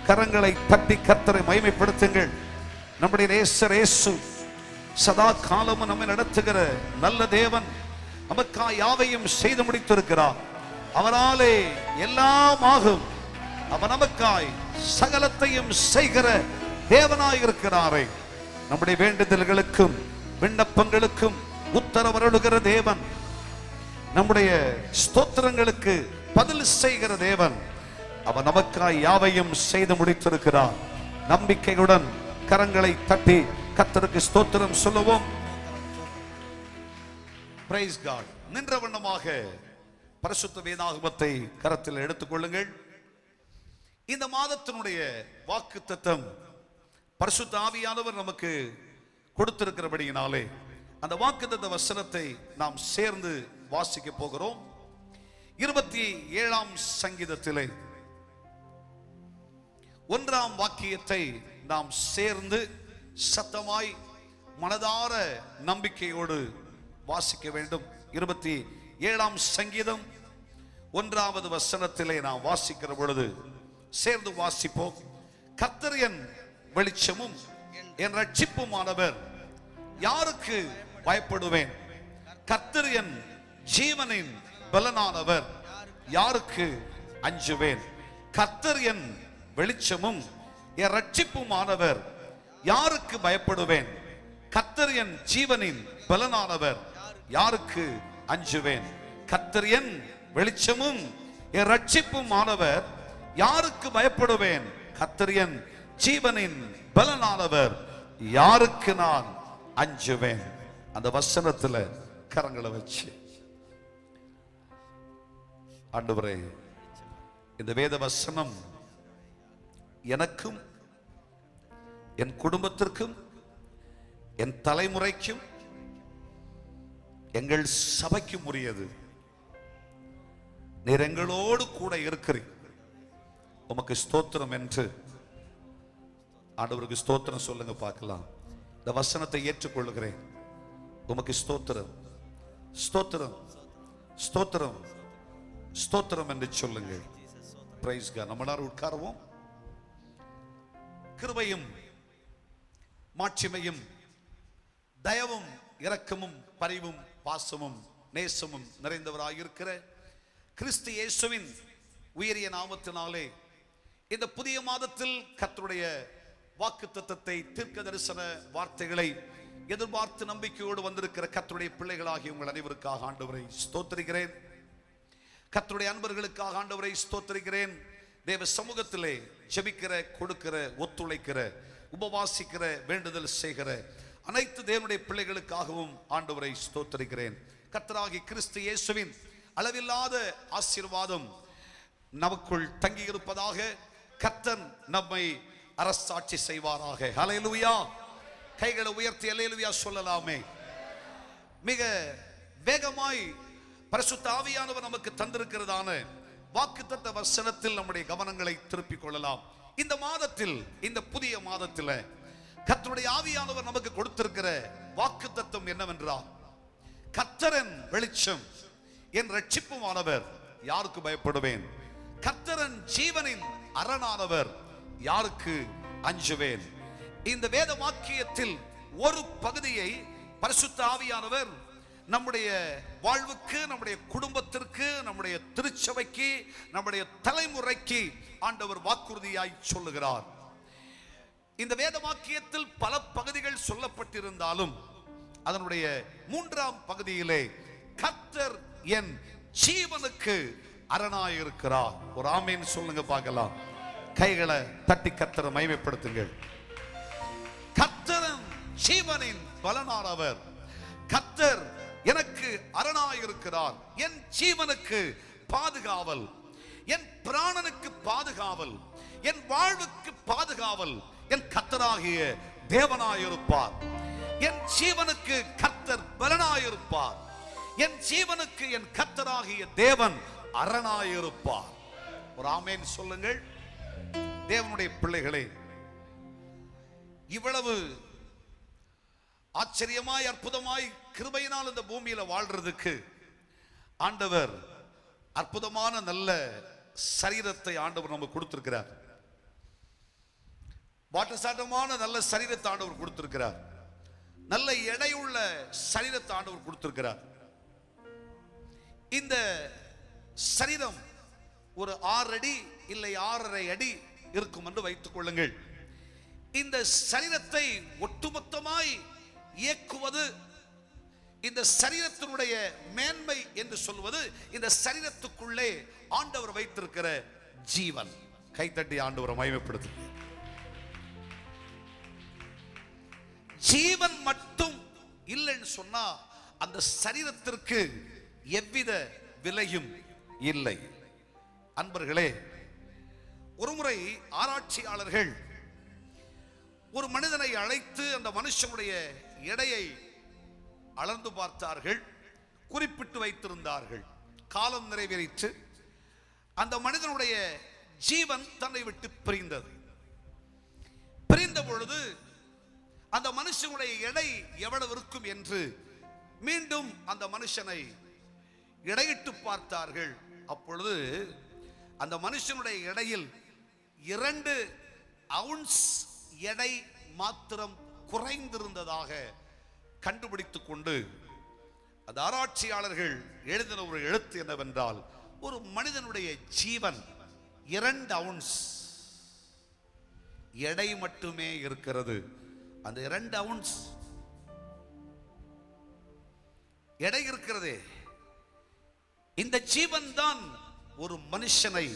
கரங்களை தட்டி கர்த்தரை மகிமைப்படுத்துங்கள். நம்முடைய நேசர் இயேசு சதா காலமும் நம்மை நடத்துகிற நல்ல தேவன், நமக்காய் யாவையும் செய்து முடித்திருக்கிறார். அவராலே எல்லாம் ஆகும். அவர் நமக்காய் சகலத்தையும் செய்கிற தேவனாய் இருக்கிறாரே. நம்முடைய வேண்டுதல்களுக்கும் விண்ணப்பங்களுக்கும் உத்தரவருளுகிற தேவன், நம்முடைய ஸ்தோத்திரங்களுக்கு பதில் செய்கிற தேவன், அவர் நமக்காய் யாவையும் செய்து முடித்திருக்கிறார். நம்பிக்கையுடன் கரங்களை தட்டி கர்த்தருக்கு ஸ்தோத்திரம் சொல்லுவோம். Praise God. நின்ற வண்ணமாக பரிசுத்த வேதாகமத்தை கரத்தில் எடுத்துக்கொள்ளுங்கள். இந்த மாதத்தினுடைய வாக்குத்தத்தம் பரிசுத்த ஆவியானவர் நமக்கு கொடுத்திருக்கிறபடியினாலே அந்த வாக்குத்தத்த வசனத்தை நாம் சேர்ந்து வாசிக்க போகிறோம். 27ஆம் சங்கீதத்திலே 1ஆம் வாக்கியத்தை நாம் சேர்ந்து சத்தமாய் மனதார நம்பிக்கையோடு வாசிக்க வேண்டும். 27ஆம் சங்கீதம் 1வது வசனத்திலே நாம் வாசிக்கிற பொழுது சேர்ந்து வாசிப்போம். கர்த்தர் என் வெளிச்சமும் என் ரட்சிப்புமானவர், யாருக்கு பயப்படுவேன்? கர்த்தர் என் ஜீவனின் பலனானவர், யாருக்கு அஞ்சுவேன்? கர்த்தர் என் வெளிச்சமும் என் ரட்சிப்புமானவர், யாருக்கு பயப்படுவேன்? கர்த்தர் என் ஜீவனின் பலனானவர், யாருக்கு அஞ்சுவேன்? கர்த்தர் என் வெளிச்சமும் என் ரட்சிப்புமானவர், யாருக்கு பயப்படுவேன்? கர்த்தர் என் ஜீவனின் பலனானவர், யாருக்கு நான் அஞ்சுவேன்? அந்த வசனத்துல கரங்களை வச்சு ஆண்டவரே, இந்த வேத வசனம் எனக்கும் என் குடும்பத்திற்கும் என் தலைமுறைக்கும் எங்கள் சபைக்கும் உரியது. நீர் எங்களோடு கூட இருக்கிறீர். உமக்கு ஸ்தோத்திரம் என்று ஆண்டவருக்கு ஸ்தோத்திரம் சொல்லுங்க பார்க்கலாம். இந்த வசனத்தை ஏற்றுக்கொள்ளுகிறேன். உமக்கு ஸ்தோத்திரம், ஸ்தோத்திரம், ஸ்தோத்திரம், ஸ்தோத்திரம் என்று சொல்லுங்கள். Praise God. நம்மளால் உட்காருவோம். கிருபையும் மாட்சிமையும் தயவும் இரக்கமும் பரிவும் பாசமும் நேசமும் நிறைந்தவராயிருக்கிற கிறிஸ்து இயேசுவின் உயரிய நாமத்தினாலே இந்த புதிய மாதத்தில் கர்த்தருடைய வாக்குத்தத்தத்தை, தீர்க்க தரிசன வார்த்தைகளை எதிர்பார்த்து நம்பிக்கையோடு வந்திருக்கிற கர்த்தருடைய பிள்ளைகளாகிய உங்கள் அனைவருக்காக ஆண்டவரை ஸ்தோத்திரிக்கிறேன். கர்த்தருடைய அன்பர்களுக்காக ஆண்டவரை ஸ்தோத்திரிக்கிறேன். தேவ சமூகத்திலே ஜெபிக்கிற, கொடுக்கிற, ஒத்துழைக்கிற, உபவாசிக்கிற, வேண்டுதல் செய்கிற அனைத்து தேவனுடைய பிள்ளைகளுக்காகவும் ஆண்டவரை ஸ்தோத்திரிக்கிறேன். கர்த்தராகிய கிறிஸ்து இயேசுவின் அளவில்லாத ஆசீர்வாதம் நமக்குள் தங்கி இருப்பதாக. கர்த்தர் நம்மை அரசாட்சி செய்வாராக. ஹல்லேலூயா. கைகளை உயர்த்தி ஹல்லேலூயா சொல்லலாமே. மிக வேகமாய் பரிசுத்த ஆவியானவர் நமக்கு தந்திருக்கிறதான வாக்குத்தத்த வசனத்தில் நம்முடைய கவனங்களை திருப்பிக் கொள்ளலாம். இந்த மாதத்தில், இந்த புதிய மாதத்தில் கர்த்தருடைய ஆவியானவர் நமக்கு கொடுத்திருக்கிற வாக்குத்தத்தம் என்னவென்றால், கர்த்தரின் வெளிச்சம் என் இரட்சிப்புமானவர், யாருக்கு பயப்படுவேன்? கர்த்தரின் ஜீவனின் அரணானவர், யாருக்கு அஞ்சுவேன்? இந்த வேத வாக்கியத்தில் ஒரு பகுதியை பரிசுத்த ஆவியானவர் நம்முடைய வாழ்வுக்கு, நம்முடைய குடும்பத்திற்கு, நம்முடைய திருச்சபைக்கு, நம்முடைய தலைமுறைக்கு ஆண்டவர் வாக்குறுதியாய் சொல்லுகிறார். இந்த வேத வாக்கியத்தில் பல பகுதிகள் சொல்லப்பட்டிருந்தாலும் அதனுடைய மூன்றாம் பகுதியிலே கர்த்தர் என் ஜீவனுக்கு அரணாயிருக்கிறார். ஒரு ஆமேன் சொல்லுங்க பார்க்கலாம். கைகளை தட்டி கர்த்தரை மகிமைப்படுத்துங்கள். கர்த்தரின் ஜீவனின் பலனானவர், கர்த்தர் எனக்கு அரணாயிருக்கிறார். என் ஜீவனுக்கு பாதுகாவல், என் பிராணனுக்கு பாதுகாவல், என் வாழ்வுக்கு பாதுகாவல் என் கர்த்தராகிய தேவனாயிருப்பார். என் ஜீவனுக்கு கர்த்தர் பலனாயிருப்பார். என் ஜீவனுக்கு என் கர்த்தராகிய தேவன் அரணாயிருப்பார். ஒரு ஆமேன் சொல்லுங்கள். தேவனுடைய பிள்ளைகளே, இவ்வளவு ஆச்சரியமாய் அற்புதமாய் கிருபையினால் இந்த பூமியில வாழ்றதுக்கு ஆண்டவர் அற்புதமான நல்ல சரீரத்தை ஆண்டவர் நமக்கு கொடுத்திருக்கிறார். வாட்டசாட்டமான நல்ல சரீரத்தை ஆண்டவர் கொடுத்திருக்கிறார். நல்ல எடையுள்ள சரீரத்தை ஆண்டவர் கொடுத்திருக்கிறார். இந்த சரீரம் ஒரு 6 அடி இல்லை 6.5 அடி இருக்கும் என்று வைத்துக் கொள்ளுங்கள். இந்த சரீரத்தை ஒட்டுமொத்தமாய் இயக்குவது, இந்த சரீரத்தினுடைய மேன்மை என்று சொல்வது, இந்த சரீரத்துக்குள்ளே ஆண்டவர் வைத்திருக்கிற ஜீவன். கைத்தட்டி ஆண்டவரை மகிமைப்படுத்து. ஜீவன் மட்டும் இல்லைன்னு சொன்னா அந்த சரீரத்திற்கு எவ்வித விலையும் இல்லை. அன்பர்களே, ஒருமுறை ஆராய்ச்சியாளர்கள் ஒரு மனிதனை அழைத்து அந்த மனுஷனுடைய எடையை அளந்து பார்த்தார்கள், குறிப்பிட்டு வைத்திருந்தார்கள். காலம் நிறைவேறிற்று. அந்த மனிதனுடைய ஜீவன் தன்னை விட்டு பிரிந்தது. பிரிந்த பொழுது அந்த மனுஷனுடைய எடை எவ்வளவு இருக்கும் என்று மீண்டும் அந்த மனுஷனை எடையிட்டு பார்த்தார்கள். அப்பொழுது அந்த மனுஷனுடைய எடையில் 2 அவுன்ஸ் எடை மாத்திரம் குறைந்திருந்ததாக கண்டுபிடித்துக் கொண்டு அந்த ஆராய்ச்சியாளர்கள் எழுதின ஒரு எழுத்து என்னவென்றால், ஒரு மனிதனுடைய ஜீவன் 2 அவுன்ஸ் எடை மட்டுமே இருக்கிறது. அந்த 2 அவுன்ஸ் எடை இருக்கிறதே, இந்த ஜீவன் தான் ஒரு மனுஷனை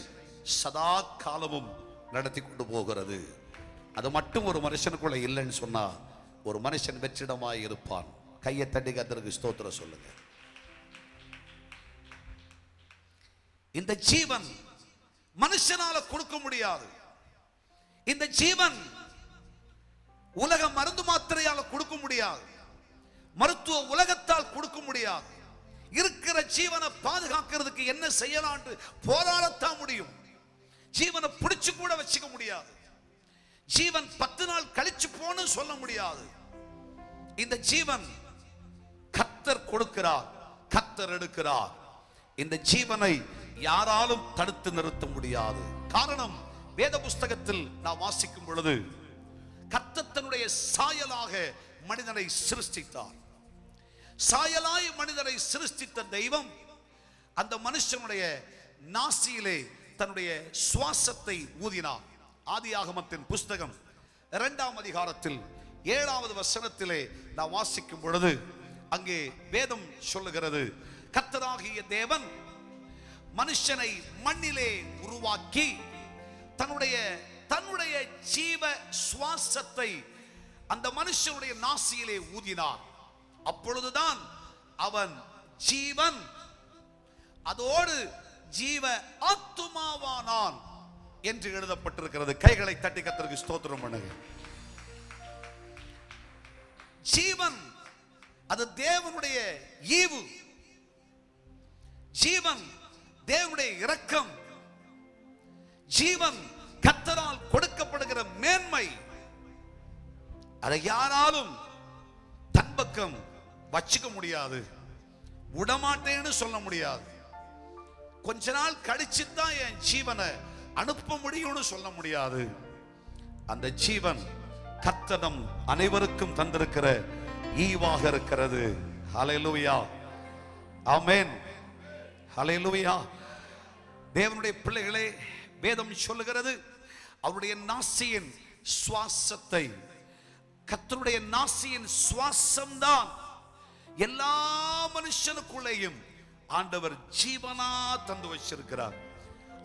சதா காலமும் நடத்தி கொண்டு போகிறது. அது மட்டும் ஒரு மனுஷனுக்குள்ள இல்லைன்னு சொன்னா ஒரு மனுஷன் வெற்றிடமாய் இருப்பான். கையை தட்டி கர்த்தருக்கு ஸ்தோத்திரம் சொல்லுங்க. இந்த ஜீவன் மனுஷனால கொடுக்க முடியாது. இந்த ஜீவன் உலக மருந்து மாத்திரையால கொடுக்க முடியாது. மருத்துவ உலகத்தால் கொடுக்க முடியாது. இருக்கிற ஜீவனை பாதுகாக்கிறதுக்கு என்ன செய்யலாம் போராடத்தான் முடியும். ஜீவனை பிடிச்சு கூட வச்சுக்க முடியாது. ஜீவன் 10 நாள் கழிச்சு போன்னு சொல்ல முடியாது. இந்த ஜீவன் கர்த்தர் கொடுக்கிறார், கர்த்தர் எடுக்கிறார். இந்த ஜீவனை யாராலும் தடுத்து நிறுத்த முடியாது. காரணம், வேத புஸ்தகத்தில் நாம் வாசிக்கும் பொழுது கர்த்தர் தன்னுடைய சாயலாக மனிதனை சிருஷ்டித்தார். சாயலாய் மனிதனை சிருஷ்டித்த தெய்வம் அந்த மனுஷனுடைய நாசியிலே தன்னுடைய சுவாசத்தை ஊதினார். ஆதியாகமத்தின் புஸ்தகம் 2ஆம் அதிகாரத்தில் 7வது வசனத்திலே நாம் வாசிக்கும் பொழுது அங்கே வேதம் சொல்லுகிறது, கர்த்தராகிய தேவன் மனுஷனை மண்ணிலே உருவாக்கி தன்னுடைய ஜீவ சுவாசத்தை அந்த மனுஷனுடைய நாசியிலே ஊதினார். அப்பொழுதுதான் அவன் ஜீவன், அதோடு ஜீவ ஆத்துமாவானான் என்று எழுதப்பட்டிருக்கிறது. கைகளை தட்டி கர்த்தருக்கு ஸ்தோத்திரம் பண்ணுங்க. ஜீவன் அது தேவனுடைய ஈவு, ஜீவன் தேவனுடைய இரக்கம், ஜீவன் கர்த்தரால் கொடுக்கப்படுகிற மேன்மை. அதை யாராலும் தன் பக்கம் வச்சுக்க முடியாது, விடமாட்டேன்னு சொல்ல முடியாது. கொஞ்ச நாள் கழிச்சு தான் என் ஜீவனை அனுப்ப முடியும்னு சொல்ல முடியாது. அந்த ஜீவன் கர்த்தர் அனைவருக்கும் தந்திருக்கிற ஈவாக இருக்கிறது. ஹல்லேலூயா, ஆமென், ஹல்லேலூயா. தேவனுடைய பிள்ளைகளே, வேதம் சொல்லுகிறது அவருடைய நாசியின் சுவாசத்தை, கர்த்தருடைய நாசியின் சுவாசம்தான் எல்லா மனுஷனுக்குள்ளேயும் ஆண்டவர் ஜீவனா தந்து வச்சிருக்கிறார்.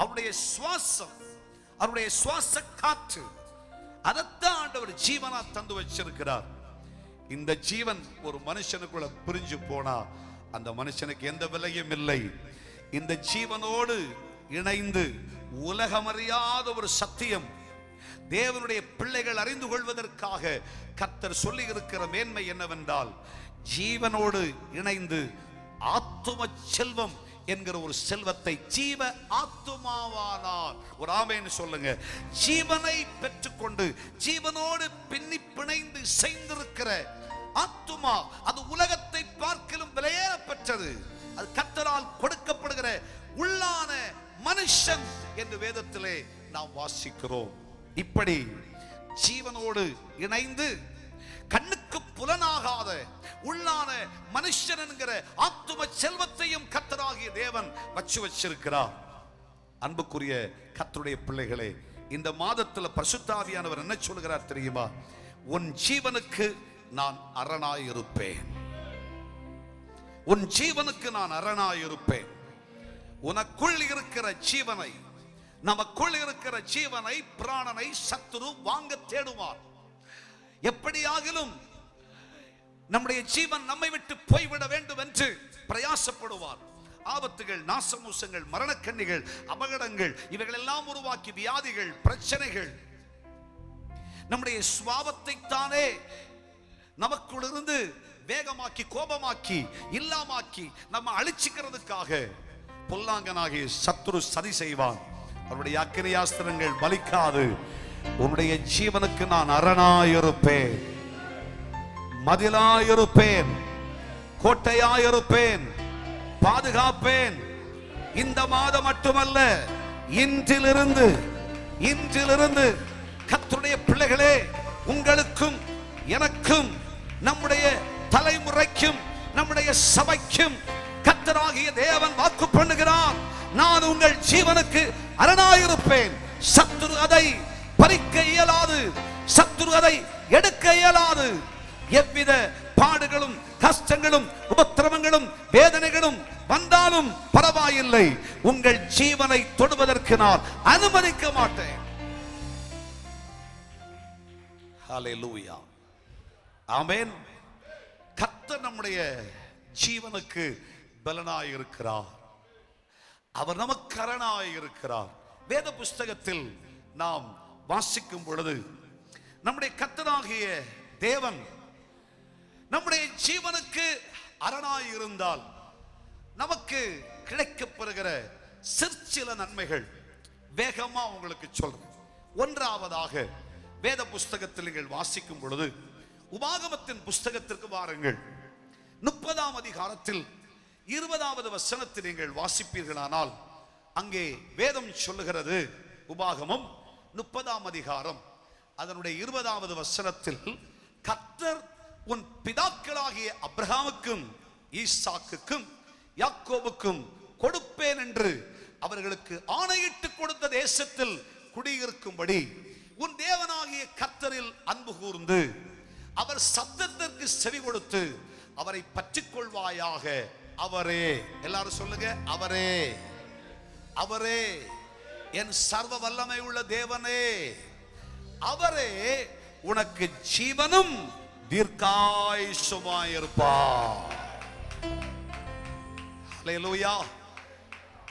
அவருடைய சுவாசம், அவருடைய சுவாச காற்று, அதைத்தான் ஆண்டவர் ஜீவனா தந்து வச்சிருக்கிறார். இந்த ஜீவன் ஒரு மனுஷனுக்குள்ள பிரிஞ்சு போனா அந்த மனுஷனுக்கு எந்த விலையும் இல்லை. இந்த ஜீவனோடு இணைந்து உலகமறியாத ஒரு சத்தியம் தேவனுடைய பிள்ளைகள் அறிந்து கொள்வதற்காக கர்த்தர் சொல்லி இருக்கிற மேன்மை என்னவென்றால், ஜீவனோடு இணைந்து ஆத்தும செல்வம் என்கிற ஒரு செல்வத்தை, ஜீவ ஆத்துமாவானார். ஒரு ஆமென் சொல்லுங்க. ஜீவனை பெற்றுக்கொண்டு ஜீவனோடு பின்னி பிணைந்து செய்திருக்கிற ஆத்துமா, அது உலகத்தை பார்க்கலும் விலையேறப்பெற்றது. அது கர்த்தரால் கொடுக்கப்படுகிற உள்ளான மனுஷன் என்று வேதத்திலே நாம் வாசிக்கிறோம். இப்படி ஜீவனோடு இணைந்து கண்ணுக்கு புலனாகாத உள்ளான மனுஷன் என்கிற ஆத்தும செல்வத்தையும் கர்த்தராகிய தேவன் வச்சிருக்கிறார். அன்புக்குரிய கர்த்தருடைய பிள்ளைகளே, இந்த மாதத்துல பரிசுத்த ஆவியானவர் என்ன சொல்கிறார் தெரியுமா? உன் ஜீவனுக்கு நான் அரணாயிருப்பேன், உன் ஜீவனுக்கு நான் அரணாயிருப்பேன். உனக்குள் இருக்கிற ஜீவனை, நமக்குள் இருக்கிற ஜீவனை, பிராணனை சத்துரு வாங்க தேடுவார். எப்படியாகிலும் நம்முடைய ஜீவன் நம்மை விட்டு போய்விட வேண்டும் என்று பிரயாசப்படுவார். ஆபத்துகள், நாசமூசங்கள், மரணக்கண்ணிகள், அபகடங்கள் இவைகள் எல்லாம் உருவாக்கி வியாதிகள், பிரச்சனைகள் நம்முடைய சுபாவத்தை தானே நமக்குள் இருந்து வேகமாக்கி, கோபமாக்கி, இல்லாமாக்கி நம்ம அழிச்சுக்கிறதுக்காக பொல்லாங்கனாகிய சத்துரு சதி செய்வான். அவருடைய அக்கினியாஸ்திரங்கள் பலிக்காது. உன்னுடைய ஜீவனுக்கு நான் அரணாயிருப்பேன், மதிலாயிருப்பேன், கோட்டையாயிருப்பேன், பாதுகாப்பேன். இந்த மாதம் மட்டுமல்ல, இன்றிலிருந்து கர்த்தருடைய பிள்ளைகளே, உங்களுக்கும் எனக்கும் நம்முடைய தலைமுறைக்கும் நம்முடைய சபைக்கும் கர்த்தராகிய தேவன் வாக்கு பண்ணுகிறார், நான் உங்கள் ஜீவனுக்கு அரணாயிருப்பேன். சத்துரு அதை பறிக்க இயலாது, சத்துரு அதை எடுக்க இயலாது. எவ்வித பாடுகளும் கஷ்டங்களும் உபத்திரவங்களும் வேதனைகளும் வந்தாலும் பரவாயில்லை, உங்கள் ஜீவனை தொடுவதற்கு நான் அனுமதிக்க மாட்டேன். ஹல்லேலூயா, ஆமென். கர்த்தர் நம்முடைய ஜீவனுக்கு பலனாயிருக்கிறார், அவர் நமக்கு அரணாயிருக்கிறார். வேத புஸ்தகத்தில் நாம் வாசிக்கும் பொழுது நம்முடைய கர்த்தராகிய தேவன் நம்முடைய ஜீவனுக்கு அரணாயிருந்தால் நமக்கு கிடைக்கப்பெறுகிற சிற்சில நன்மைகள் வேகமா உங்களுக்கு சொல்றேன். ஒன்றாவதாக வேத புஸ்தகத்தில் நீங்கள் வாசிக்கும் பொழுது உபாகமத்தின் புஸ்தகத்திற்கு வாருங்கள். 30ஆம் அதிகாரத்தில் 20வது வசனத்தில் நீங்கள் வாசிப்பீர்களானால் அங்கே வேதம் சொல்லுகிறது, உபாகமம் 30ஆம் அதிகாரம் அதனுடைய 20வது வசனத்தில், கர்த்தர் உன் பிதாக்களாகிய அப்ரஹாமுக்கும் ஈசாக்குக்கும் யாக்கோபுக்கும் கொடுப்பேன் என்று அவர்களுக்கு ஆணையிட்டு கொடுத்த தேசத்தில் குடியிருக்கும்படி உன் தேவனாகிய கர்த்தரில் அன்பு கூர்ந்து அவர் சத்தத்திற்கு செவி கொடுத்து அவரை பற்றிக் கொள்வாயாக. அவரே, எல்லாரும் சொல்லுங்க, அவரே, அவரே, என் சர்வ வல்லமை உள்ள தேவனே, அவரே உனக்கு ஜீவனும் தீர்க்காயுசுமாயிருப்பார். அல்லேலூயா.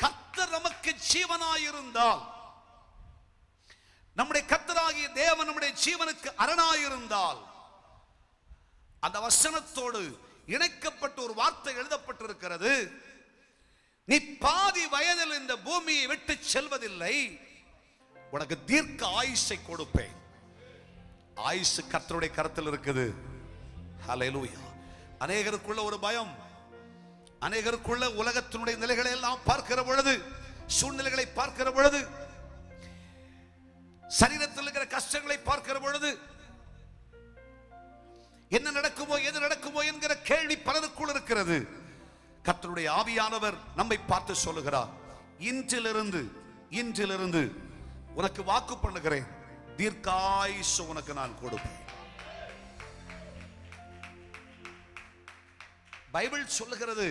கர்த்தர் நமக்கு ஜீவனாயிருந்தால், நம்முடைய கர்த்தராகிய தேவன் நம்முடைய ஜீவனுக்கு அரணாயிருந்தால், அந்த வசனத்தோடு இணைக்கப்பட்ட ஒரு வார்த்தை எழுதப்பட்டிருக்கிறது. நீ பாதி வயதில் இந்த பூமியை விட்டு செல்வதில்லை, உனக்கு தீர்க்க ஆயுசை கொடுப்பேன். ஆயுசு கர்த்தருடைய கரத்தில் இருக்குது. ஹல்லேலூயா. அநேகருக்குள்ள ஒரு பயம், அநேகருக்குள்ள உலகத்தினுடைய நிலைகளை எல்லாம் பார்க்கிற பொழுது, சூழ்நிலைகளை பார்க்கிற பொழுது, சரீரத்தில் இருக்கிற கஷ்டங்களை பார்க்கிற பொழுது, என்ன நடக்குமோ எது நடக்குமோ என்கிற கேள்வி பலருக்குள் இருக்கிறது. கர்த்தருடைய ஆவியானவர் நம்மை பார்த்து சொல்லுகிறார், இன்றிலிருந்து உனக்கு வாக்கு பண்ணுகிறேன், தீர்க்காயுசு உனக்கு நான் கொடுப்பேன். பைபிள் சொல்லுகிறது,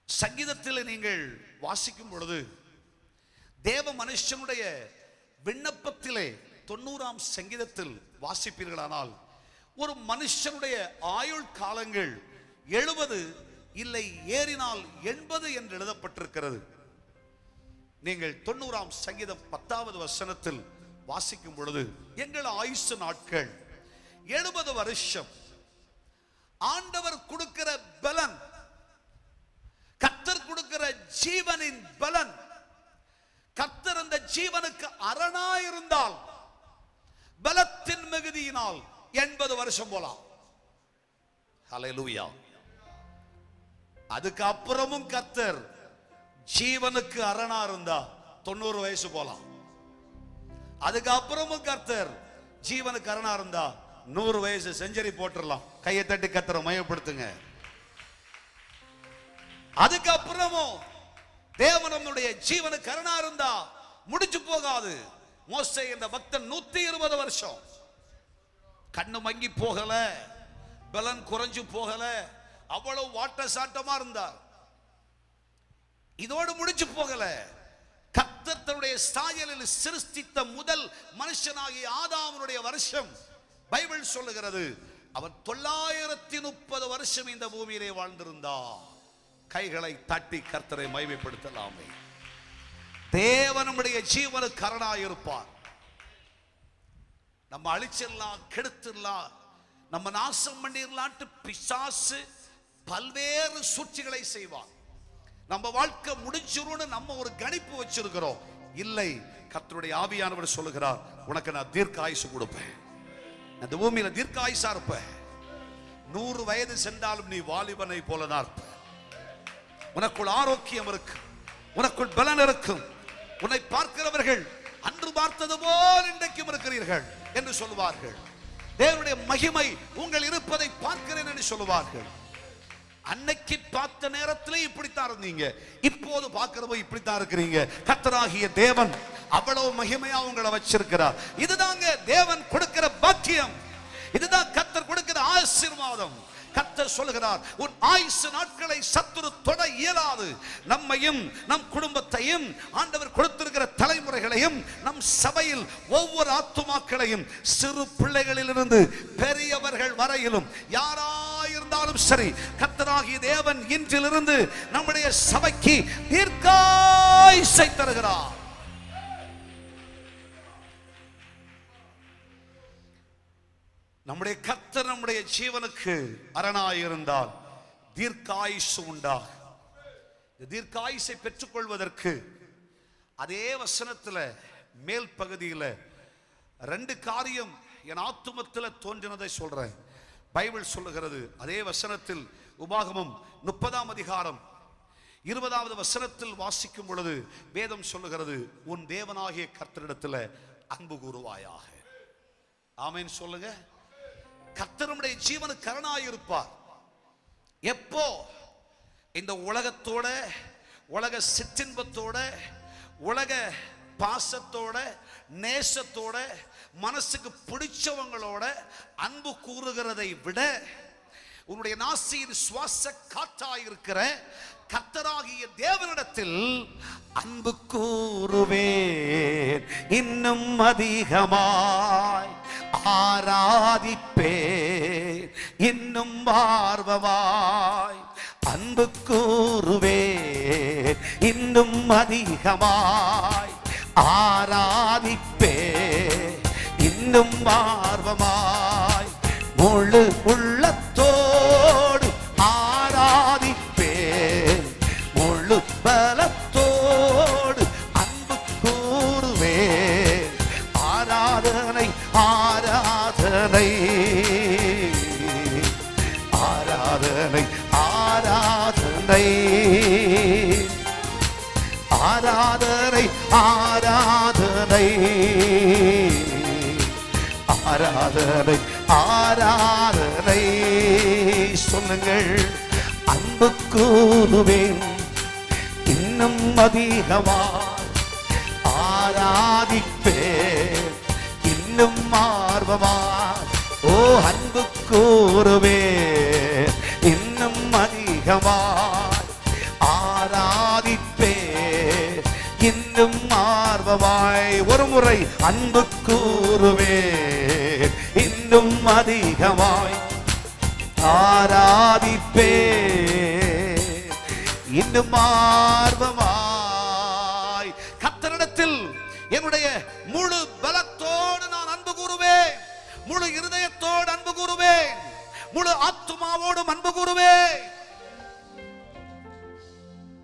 சங்கீதத்தில் நீங்கள் வாசிக்கும் பொழுது, தேவ மனுஷனுடைய விண்ணப்பத்திலே 90ஆம் சங்கீதத்தில் வாசிப்பீர்களானால், ஒரு மனுஷனுடைய ஆயுள் காலங்கள் 70 இல்லை ஏறினால் 80 என்று எழுதப்பட்டிருக்கிறது. நீங்கள் 90ஆம் சங்கீதம் 10வது வசனத்தில் வாசிக்கும் பொழுது, எங்கள் ஆயுசு நாட்கள் 70 வருஷம். ஆண்டவர் கொடுக்கிற பலன், கர்த்தர் கொடுக்கிற ஜீவனின் பலன், கர்த்தர் அந்த ஜீவனுக்கு அரணாயிருந்தால் பலத்தின் மிகுதியினால் 80 வருஷம் போலாம். ஹல்லேலூயா. அதுக்கு அப்புறமும் கர்த்தர் ஜீவனுக்கு அரணா இருந்தா 90 வயசு போலாம். அதுக்கு அப்புறமும் கர்த்தர் ஜீவனுக்கு அரணா இருந்தா 100 வயசு செஞ்சுரி போட்டுடலாம். கையை தட்டி கர்த்தரை மயப்படுத்துங்க. அதுக்கு அப்புறமும் தேவன் நம்முடைய ஜீவனுக்கு அரணா இருந்தா முடிச்சு போகாது. மோசே என்ற பக்தன் 120 வருஷம், கண்ணு மங்கி போகல, பலன் குறைஞ்சு போகல, அவ்வளவு வாட்ட சாட்டமா இருந்தார். இதோடு முடிச்சு போகல. கர்த்தர் தன்னுடைய சாயலில் சிருஷ்டித்த முதல் மனுஷனாகிய ஆதாமுடைய வருஷம் பைபிள் சொல்லுகிறது, அவர் 930 வருஷம் இந்த பூமியிலே வாழ்ந்திருந்தார். கைகளை தட்டி கர்த்தரை மகிமைப்படுத்தலாமே. தேவனுடைய ஜீவனுக்கு அரணாயிருப்பார். நம்ம அழிச்சிடலாம், கெடுத்துடலாம், நம்ம நாசம் பண்ணிடலான்ட்டு பிசாசு பல்வேறு சூழ்ச்சிகளை செய்வான். நம்ம வாழ்க்கை முடிஞ்சிரும்னு நம்ம ஒரு கணிப்பு வச்சிருக்கிறோம். இல்லை, கர்த்தருடைய ஆவியானவர் சொல்லுகிறார், உனக்கு நான் தீர்க்க ஆயுசு கொடுப்பேன். இந்த பூமியில தீர்க்க ஆயுசா இருப்ப. 100 வயது சென்றாலும் நீ வாலிபனை போலதான் இருப்ப. உனக்குள் ஆரோக்கியம் இருக்கு, உனக்குள் பலன் இருக்கும். உன்னை பார்க்கிறவர்கள் அன்று பார்த்தது போல் இன்றைக்கும் இருக்கிறீர்கள் என்று சொல்லுவார்கள். தேவனுடைய மகிமை உங்கள் இருப்பதை பார்க்கிறேன் என்று சொல்லுவார்கள். அன்னைக்கு பார்த்த நேரத்தில் இப்படித்தான் இருந்தீங்க, இப்போது பார்க்கிறப்போ இப்படித்தான் இருக்கிறீங்க. கர்த்தராகிய தேவன் அவ்வளவு மகிமையா உங்களை வச்சிருக்கிறார். இதுதாங்க தேவன் கொடுக்கிற பாக்கியம், இதுதான் கர்த்தர் கொடுக்கிற ஆசீர்வாதம். கர்த்தர் சொல்லுகிறார், உன் ஆயுசு நாட்களை சத்துரு தொட இயலாது. நம்மையும் நம் குடும்பத்தையும் ஆண்டவர் கொடுத்திருக்கிற தலைமுறைகளையும் நம் சபையில் ஒவ்வொரு ஆத்துமாக்களையும் சிறு பிள்ளைகளிலிருந்து பெரியவர்கள் வரையிலும் யாராயிருந்தாலும் சரி, கர்த்தராகிய தேவன் இன்றிலிருந்து நம்முடைய சபைக்கு தீர்க்காயுசை தருகிறார். நம்முடைய கர்த்தர் நம்முடைய ஜீவனுக்கு அரணாயிருந்தால் தீர்க்காயுசு உண்டாகும். தீர்க்காயுசை பெற்றுக்கொள்வதற்கு அதே வசனத்தில் மேல் பகுதியில் 2 காரியம் என் ஆத்துமத்தில் தோன்றினதை சொல்றேன். பைபிள் சொல்லுகிறது, அதே வசனத்தில் உபாகமம் 30ஆம் அதிகாரம் 20வது வசனத்தில் வாசிக்கும் பொழுது வேதம் சொல்லுகிறது, உன் தேவனாகிய கர்த்தரிடத்தில் அன்பு கூறுவாயாக. ஆமென் சொல்லுங்க. கர்த்தருடைய ஜீவனுக்கு அரணாயிருப்பார். எப்போ? இந்த உலகத்தோட, உலக சிற்றின்பத்தோட, உலக பாசத்தோட, நேசத்தோட, மனசுக்கு பிடிச்சவங்களோட அன்பு கூறுகிறதை விட, உன்னுடைய நாசியின் சுவாச காற்றாயிருக்கிற கர்த்தராகிய தேவனிடத்தில் அன்பு கூறுவேன், இன்னும் அதிகமாய் ஆராதிப்பேன், இன்னும் ஆர்வமாய் அன்பு கூறுவேன், இன்னும் அதிகமாய் ஆராதிப்பேன், இன்னும் ஆர்வமாய் முழு உள்ளத்தோடு ஆராதிப்பேன், முழு பலத்தோடு அன்பு கூறுவேன். ஆராதனை ஆராதனை ஆராதனை ஆராதனை ஆராதனை ஆராதனை ஆராதனை ஆராதனை. சொல்லுங்கள். அன்பு கூறுவேன், இன்னும் அதிகமாய் ஆராதிப்பேன், இன்னும் ஆர்வமாய். ஓ அன்பு கூறுவேன், இன்னும் அதிகமாய் ஆராதிப்பேன், இன்னும் ஆர்வமாய். ஒரு முறை அன்பு கூறுவேன், இன்னும் அதிகமாய் ஆராதிப்பேன், இன்னும் ஆர்வமாய். கர்த்தரிடத்தில் என்னுடைய முழு பலத்தோடு நான் அன்பு கூறுவேன், முழு இருதயத்தோடு அன்பு கூறுவேன், முழு ஆத்துமாவோடும் அன்பு கூறுவேன்.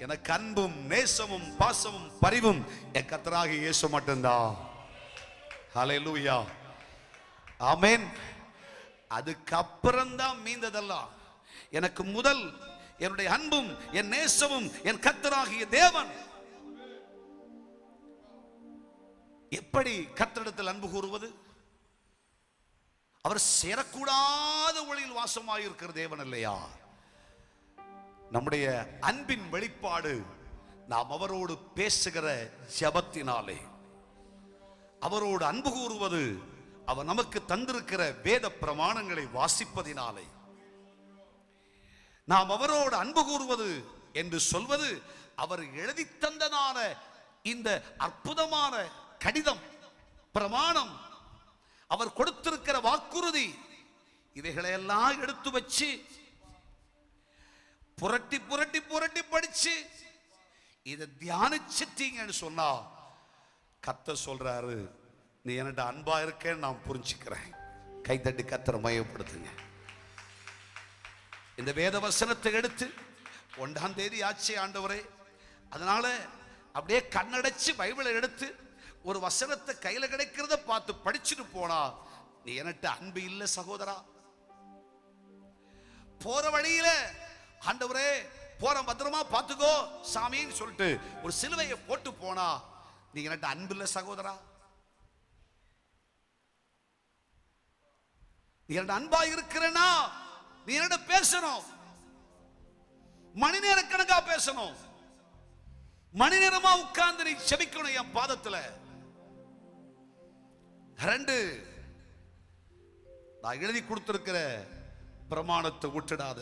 எனக்கு அன்பும் நேசமும் பாசமும் பரிவும் என் கர்த்தராகிய இயேசு மட்டும்தான். ஹல்லேலூயா, ஆமென். அதுக்கப்புறம் தான் மீந்ததெல்லாம். எனக்கு முதல் என்னுடைய அன்பும் என் நேசமும் என் கர்த்தராகிய தேவன். எப்படி கர்த்தரிடத்தில் அன்பு கூறுவது? அவர் சேரக்கூடாத ஒளியில் வாசமாயிருக்கிற தேவன் இல்லையா? நம்முடைய அன்பின் வெளிப்பாடு நாம் அவரோடு பேசுகிற ஜெபத்தினாலே, அவரோடு அன்பு கூறுவது அவர் நமக்கு தந்திருக்கிற வேத பிரமாணங்களை வாசிப்பதினாலே. நாம் அவரோடு அன்பு கூறுவது என்று சொல்வது அவர் எழுதி தந்ததான இந்த அற்புதமான கடிதம், பிரமாணம், அவர் கொடுத்திருக்கிற வாக்குறுதி, இவைகளையெல்லாம் எடுத்து வச்சு புரட்டி புரட்டி புரட்டி படிச்சு இதை தியானிச்சிட்டீங்கன்னு சொன்னா கர்த்தர் சொல்றாரு, நீ என்னோட அன்பா இருக்கேன்னு நான் புரிஞ்சுக்கிறேன். கைத்தட்டி கர்த்தரை மையப்படுத்துங்க. இந்த வேத வசனத்தை எடுத்து 1ஆம் தேதி ஆச்சு ஆண்டவரே, அதனால அப்படியே கண்ணடைச்சு பைபிளை எடுத்து ஒரு வசனத்தை கையில கிடைக்கிறத பார்த்து படிச்சுட்டு போனா நீ என்னட்ட அன்பு இல்லை சகோதரா. போற வழியில ஆண்டவரே போற பத்திரமா பார்த்துக்கோ சாமின்னு சொல்லிட்டு ஒரு சிலுவையை போட்டு போனா நீ என்னட்ட அன்பு இல்லை சகோதரா. நீ என்னட்ட அன்பா இருக்கிறனா நீ என்னட்ட பேசணும், மணி நேர கணக்கா பேசணும், மணி நேரமா உட்கார்ந்து நீ செபிக்கணும் என் பாதத்துல. 2, நான் எழுதி கொடுத்திருக்கிற பிரமாணத்தை விட்டுடாத,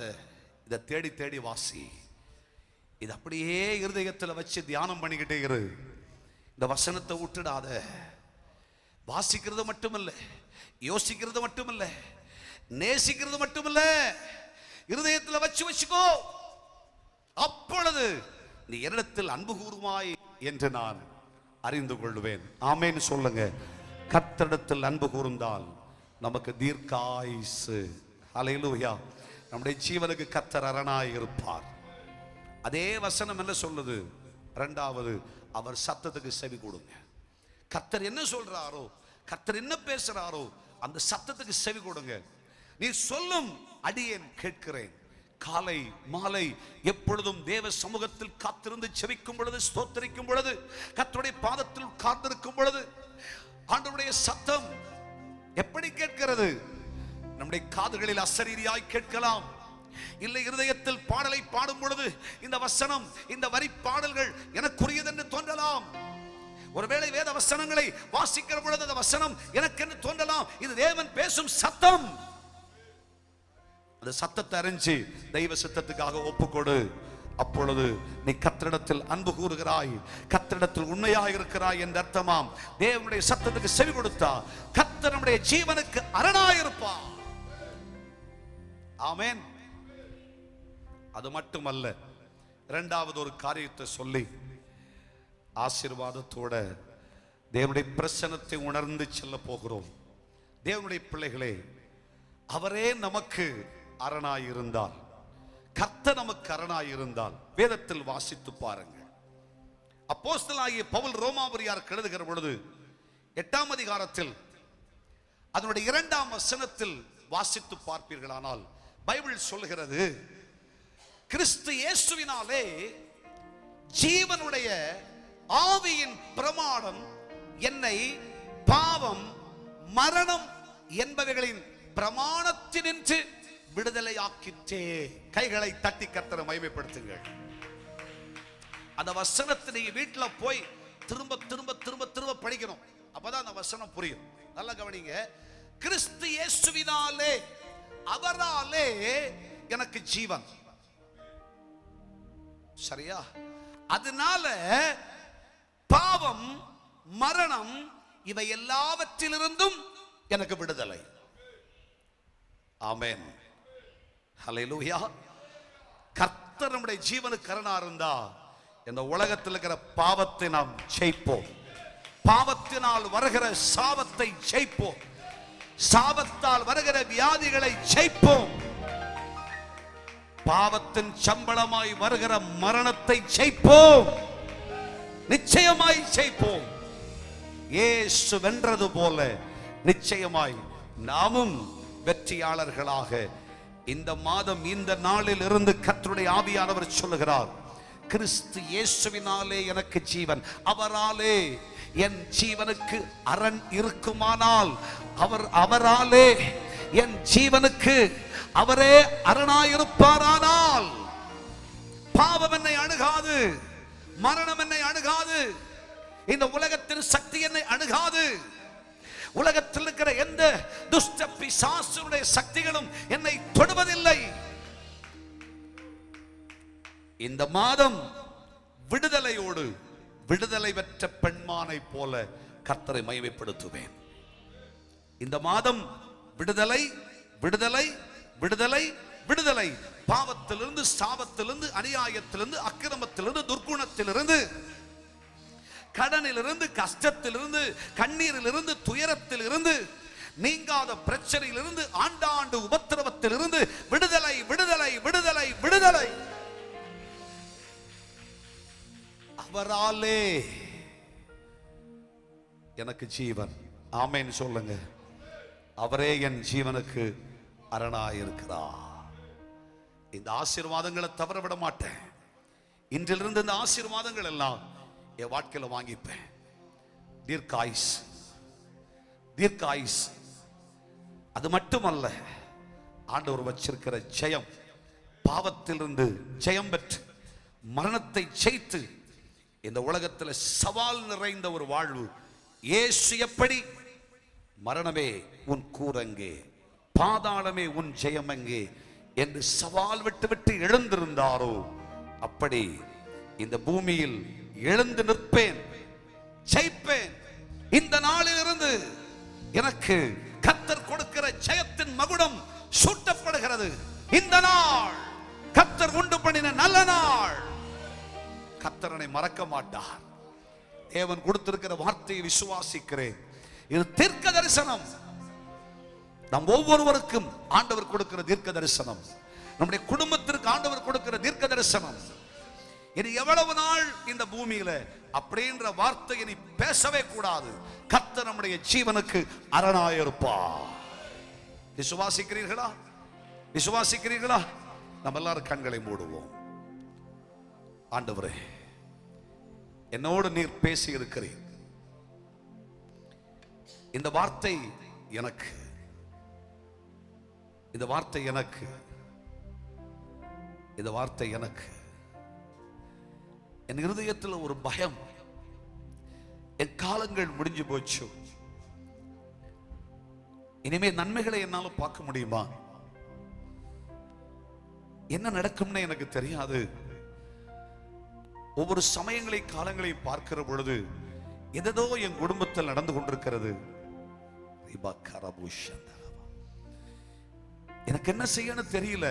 இதை தேடி தேடி வாசி, இது அப்படியே இருதயத்தில் வச்சு தியானம் பண்ணிக்கிட்டே இரு. இந்த வசனத்தை விட்டுடாத. வாசிக்கிறது மட்டுமல்ல, யோசிக்கிறது மட்டுமல்ல, நேசிக்கிறது மட்டுமல்ல, இருதயத்தில் வச்சு வச்சுக்கோ. அப்பொழுது நீ என்னிடத்தில் அன்பு கூறுவாய் என்று நான் அறிந்து கொள்வேன். ஆமென் சொல்லுங்க. கர்த்தரிடத்தில் அன்பு கூர்ந்தால் நமக்கு தீர்க்காயுசு. ஹல்லேலூயா. நம்முடைய ஜீவனுக்கு கர்த்தர் அரணாய் இருப்பார். அதே வசனம் என்ன சொல்லுது? 2வது, அவர் சத்தத்துக்கு செவி கொடுங்க. கர்த்தர் என்ன சொல்றாரோ, கர்த்தர் என்ன பேசுறாரோ அந்த சத்தத்துக்கு செவி கொடுங்க. நீ சொல்லும் அடியேன் கேட்கிறேன். காலை மாலை எப்பொழுதும் தேவ சமூகத்தில் காத்திருந்து செவிக்கும் பொழுது, ஸ்தோத்திரிக்கும் பொழுது, கர்த்தருடைய பாதத்தில் காத்திருக்கும் பொழுது ஆண்டவருடைய சத்தம் எப்படி கேட்கிறது? நம்முடைய காதுகளில் அசரீரியாய் கேட்கலாம், இல்லை இருதயத்தில் பாடலை பாடும் பொழுது இந்த வசனம், இந்த வரி பாடல்கள் எனக்குரியது என்று தோன்றலாம். ஒருவேளை வேத வசனங்களை வாசிக்கிற பொழுது அந்த வசனம் எனக்கு என்று தோன்றலாம். இது தேவன் பேசும் சத்தம். அந்த சத்தத்தை அறிஞ்சு தெய்வ சித்தத்துக்காக ஒப்புக்கொடு. அப்பொழுது நீ கர்த்தரிடத்தில் அன்பு கூறுகிறாய், கர்த்தரிடத்தில் உண்மையாக இருக்கிறாய் என்ற அர்த்தமாம். தேவனுடைய சத்தத்துக்கு செவி கொடுத்தா கர்த்தர் நம்முடைய ஜீவனுக்கு அரணாயிருப்பார். ஆமென். அது மட்டுமல்ல, இரண்டாவது ஒரு காரியத்தை சொல்லி ஆசீர்வாதத்தோட தேவனுடைய பிரசன்னத்தை உணர்ந்து செல்ல போகிறோம். தேவனுடைய பிள்ளைகளே, அவரே நமக்கு அரணாயிருந்தால், கர்த்தர் நமக்கு அரணாயிருந்தால், வேதத்தில் வாசித்து பாருங்கள். அப்போஸ்தலனாகிய பவுல் ரோமாபுரியாருக்கு எழுதுகிற பொழுது 8ஆம் அதிகாரத்தில் அதனுடைய 2ஆம் வசனத்தில் வாசித்து பார்ப்பீர்களானால் பைபிள் சொல்கிறது, கிறிஸ்து இயேசுவினாலே ஜீவனுடைய ஆவியின் பிரமாணம் என்னை பாவம் மரணம் என்பவைகளின் பிரமாணத்தினின்று விடுதலையாக்கிற்றே. கைகளை தட்டி கர்த்தரை மகிமைப்படுத்துங்கள். அந்த வசனத்தை நீங்க வீட்டுல போய் திரும்ப திரும்ப திரும்ப திரும்ப படிக்கணும். அப்பதான் அந்த வசனம் புரியும். நல்லா கவனிங்க. கிறிஸ்து இயேசுவினாலே, அவராலே எனக்கு ஜீவன். சரியா? அதனால பாவம் மரணம் இவை எல்லாவற்றிலிருந்தும் எனக்கு விடுதலை. ஆமென். ஹல்லேலூயா. கர்த்தர் நம்முடைய ஜீவனுக்கு அரணா இருந்தா இந்த உலகத்தில் இருக்கிற பாவத்தை நாம் ஜெயிப்போம். பாவத்தினால் வருகிற சாபத்தை ஜெயிப்போம். சாபத்தால் வருகிற வியாதிகளை ஜெயிப்போம். பாவத்தின் சம்பளமாய் வருகிற மரணத்தை ஜெயிப்போம். நிச்சயமாய் ஜெயிப்போம். இயேசு வென்றது போல நிச்சயமாய் நாமும் வெற்றியாளர்களாக இந்த மாதம் இந்த நாளில் இருந்து கர்த்தருடைய ஆவியானவர் சொல்லுகிறார், கிறிஸ்து இயேசுவினாலே எனக்கு ஜீவன், அவராலே என் ஜீவனுக்கு அரண் இருக்குமானால், அவராலே என் ஜீவனுக்கு அவரே அரணாயிருப்பாரானால் பாவம் என்னை அணுகாது, மரணம் என்னை அணுகாது, இந்த உலகத்தின் சக்தி என்னை அணுகாது, உலகத்தில் இருக்கிற எந்த துஷ்ட பிசாசுடைய சக்திகளும் என்னை தொடுவதில்லை. இந்த மாதம் விடுதலையோடு விடுதலை பெற்ற பெண்மானை போல கர்த்தரை மகிமைப்படுத்துவேன். இந்த மாதம் விடுதலை விடுதலை விடுதலை விடுதலை. பாவத்திலிருந்து, சாபத்திலிருந்து, அநியாயத்திலிருந்து, அக்கிரமத்திலிருந்து, துர்க்குணத்திலிருந்து, கடனிலிருந்து, கஷ்டத்திலிருந்து, கண்ணீரிலிருந்து, துயரத்திலிருந்து, நீங்காத பிரச்சனையிலிருந்து, ஆண்டாண்டு உபத்திரவத்திலிருந்து விடுதலை விடுதலை விடுதலை விடுதலை. அவராலே எனக்கு ஜீவன். ஆமென் சொல்லுங்க. அவரே என் ஜீவனுக்கு அரணாயிருக்கிறார். இந்த ஆசீர்வாதங்களை தவற விட மாட்டேன். இன்றிலிருந்து இந்த ஆசீர்வாதங்கள் எல்லாம் என் வாழ்க்கையில வாங்கிப்பேன். தீர்க்காயுஸ், தீர்க்காயுஸ். அது மட்டுமல்ல, ஆண்டவர் வச்சிருக்கிற ஜெயம், பாவத்திலிருந்து ஜெயம் பெற்று மரணத்தை ஜெயித்து இந்த உலகத்தில் சவால் நிறைந்த ஒரு வாழ்வு. இயேசு எப்படி மரணமே உன் கூரங்கே, பாதாளமே உன் ஜெயமெங்கே என்று சவால் விட்டு விட்டு எழுந்திருந்தாரோ, அப்படி இந்த பூமியில் எழுந்து நிற்பேன், ஜெயிப்பேன். இந்த நாளில் இருந்து எனக்கு கர்த்தர் கொடுக்கிற ஜெயத்தின் மகுடம் சூட்டப்படுகிறது. இந்த நாள் கர்த்தர் உண்டு பண்ணின நல்ல நாள். கர்த்தரனை மறக்க மாட்டார். தேவன் கொடுத்திருக்கிற வார்த்தையை விசுவாசிக்கிறேன். இது தீர்க்க தரிசனம். நம் ஒவ்வொருவருக்கும் ஆண்டவர் கொடுக்கிற தீர்க்க தரிசனம். நம்முடைய குடும்பத்திற்கு ஆண்டவர் கொடுக்கிற தீர்க்க தரிசனம். இது எவ்வளவு நாள் இந்த பூமியில அப்படின்ற வார்த்தையை நீ பேசவே கூடாது. கர்த்தர் நம்முடைய ஜீவனுக்கு அரணாயிருப்பார். விசுவாசிக்கிறீர்களா? விசுவாசிக்கிறீர்களா? நம்ம எல்லாரும் கண்களை மூடுவோம். ஆண்டவரே, என்னோடு நீர் பேசி இருக்கிறீர். இந்த வார்த்தை எனக்கு, இந்த வார்த்தை எனக்கு, இந்த வார்த்தை எனக்கு. என் இருதயத்தில் ஒரு பயம், என் காலங்கள் முடிஞ்சு போச்சு, இனிமே நன்மைகளை என்னால பார்க்க முடியுமா? என்ன நடக்கும்னு எனக்கு தெரியாது. ஒவ்வொரு சமயங்களை காலங்களை பார்க்கிற பொழுது எதோ என் குடும்பத்தில் நடந்து கொண்டிருக்கிறது. எனக்கு என்ன செய்யணும் தெரியல.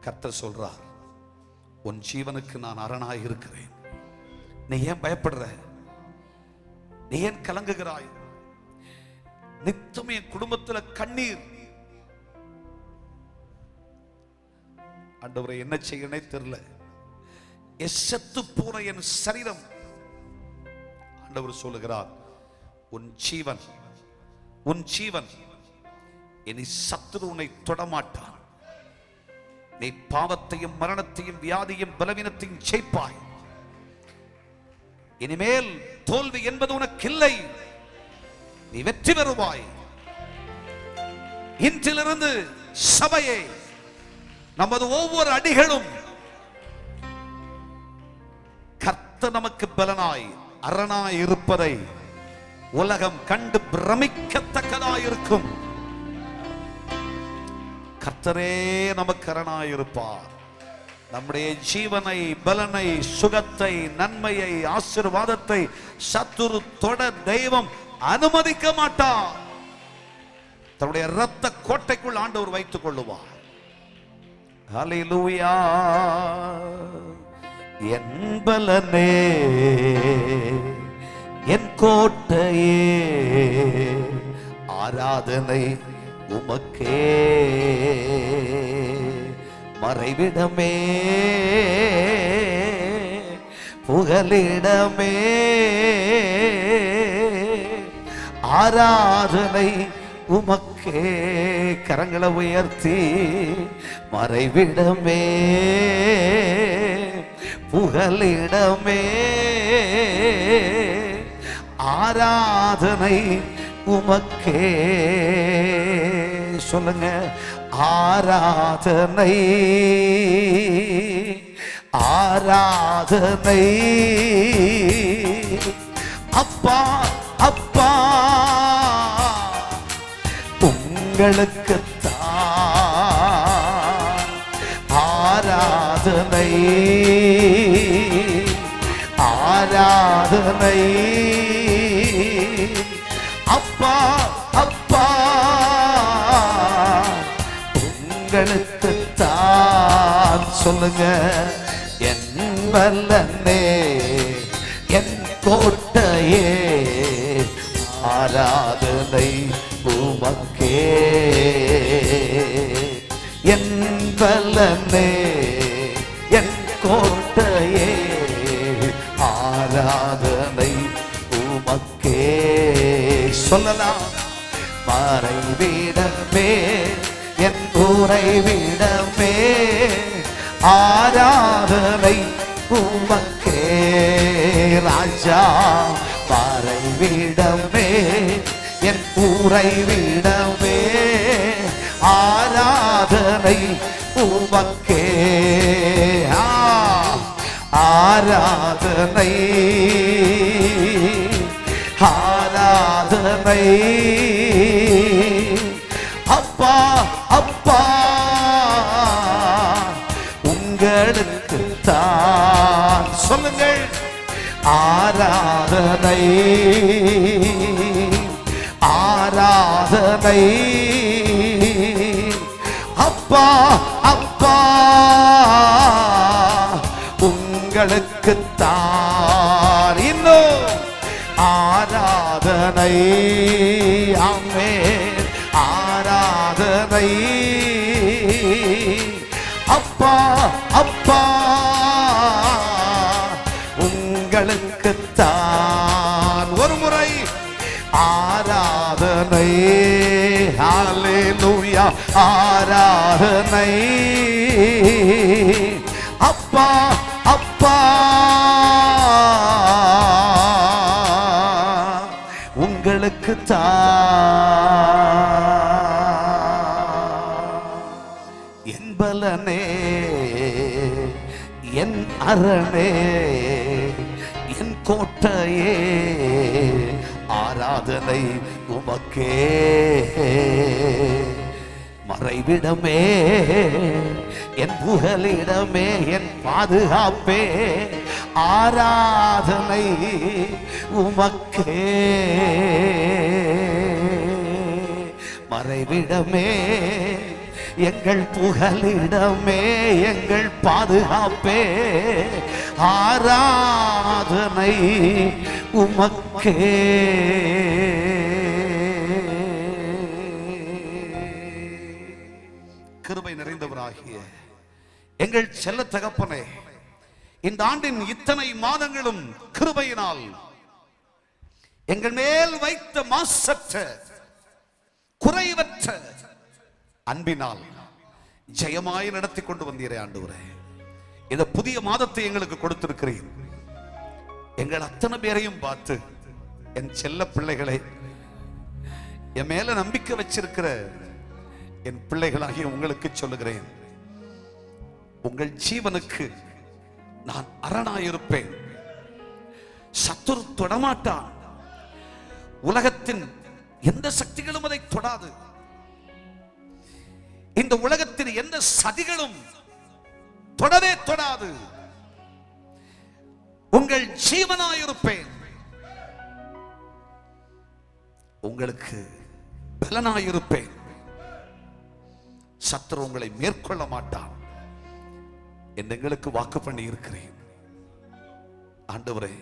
கர்த்தர் சொல்றார், உன் ஜீவனுக்கு நான் அரணாய் இருக்கிறேன். நீ ஏன் பயப்படுற? நீ ஏன் கலங்குகிறாய்? நித்தம் என் குடும்பத்துல கண்ணீர். ஆண்டவரே, என்ன செய்யனே தெரியல. செத்து போன என் சரீரம். ஆண்டவர் சொல்லுகிறார், உன் ஜீவன் இனி சத்துரு உன்னை தொடமாட்டான். நீ பாவத்தையும் மரணத்தையும் வியாதியும் பலவீனத்தையும் ஜெயிப்பாய். இனிமேல் தோல்வி என்பது உனக்கு இல்லை. நீ வெற்றி பெறுவாய். இன்றிலிருந்து சபையே, நமது ஒவ்வொரு அடிகளும் கர்த்தர் நமக்கு பலனாய் அரணாய் இருப்பதை உலகம் கண்டு பிரமிக்கத்தக்கதாய் இருக்கும். கர்த்தரே நமக்கு அரணாய் இருப்பார். நம்முடைய ஜீவனை, பலனை, சுகத்தை, நன்மையை, ஆசீர்வாதத்தை சத்துரு தொட தெய்வம் அனுமதிக்க மாட்டார். தன்னுடைய இரத்த கோட்டைக்குள் ஆண்டவர் வைத்துக் கொள்ளுவார். ஹல்லேலூயா. என் பலனே, என் கோட்டையே, ஆராதனை உமக்கே. மறைவிடமே, புகலிடமே, ஆராதனை உமக்கே. கரங்களை உயர்த்தி, மறைவிடமே, புகலிடமே, ஆராதனை உமக்கே. சொல்லுங்க, ஆராதனை, ஆராதனை. அப்பா, அப்பா, உங்களுக்குத்தான் ஆராதனை, ஆராதனை. அப்பா, அப்பா, உங்களுக்குத்தான். சொல்லுங்க, என் பலனே, என் கோட்டையே, ஆராதனை உமக்கே. என் பலனே, என் கோட்டையே, ஆராதனை உமக்கே. சொல்லலாம், மறைவிடமே, என் உறைவிடமே, ஆராதனை உமக்கே. ராஜா, மறைவிடமே, என் உறைவிடமே, ஆராதனை உமக்கே. ஆராதனை, ஆராதனை. அப்பா, அப்பா, உங்களுக்கு தான். சொல்லுங்கள், ஆராதனை, ஆராதனை. அப்பா, அப்பா, உங்களுக்குத்தான். இன்னும் ஆராதனை. ஆமென். ஆராதனை. அப்பா, அப்பா, உங்களுக்குத்தான். ஒரு முறை ஆராதனை. ஹல்லேலூயா. ஆராதனை. அப்பா, அப்பா, உங்களுக்குத்தான். என் பலனே, என் அரணே, என் கோட்டையே, ஆராதனை உமக்கே. மறைவிடமே, என் புகலிடமே, என் பாதுகாப்பே, ஆராதனை உமக்கே. மறைவிடமே, எங்கள் புகலிடமே, எங்கள் பாதுகாப்பே, ஆராதனை உமக்கே. கிருபை நிறைந்தவராகிய எங்கள் செல்ல தகப்பனே, இந்த ஆண்டின் இத்தனை மாதங்களும் கிருபையினால் எங்கள் மேல் வைத்த மாசற்ற குறைவற்ற அன்பினால் ஜெயமாய் நடத்தி கொண்டு வந்தீரே ஆண்டவரே. இந்த புதிய மாதத்தை எங்களுக்கு கொடுத்திருக்கிறீர். எங்கள் அத்தனை பேரையும் பார்த்து, என் செல்ல பிள்ளைகளை, என் மேல நம்பிக்கை வச்சிருக்கிற என் பிள்ளைகளாகிய உங்களுக்கு சொல்லுகிறேன், உங்கள் ஜீவனுக்கு நான் அரணாயிருப்பேன். சத்துரு தொடமாட்டான். உலகத்தின் எந்த சக்திகளும் அதை தொடாது. இந்த உலகத்தின் எந்த சதிகளும் தொடவே தொடாது. உங்கள் ஜீவனாயிருப்பேன். உங்களுக்கு பலனாயிருப்பேன். சத்துரு உங்களை மேற்கொள்ள மாட்டான் என்று எங்களுக்கு வாக்கு பண்ணி இருக்கிறேன். ஆண்டவரே,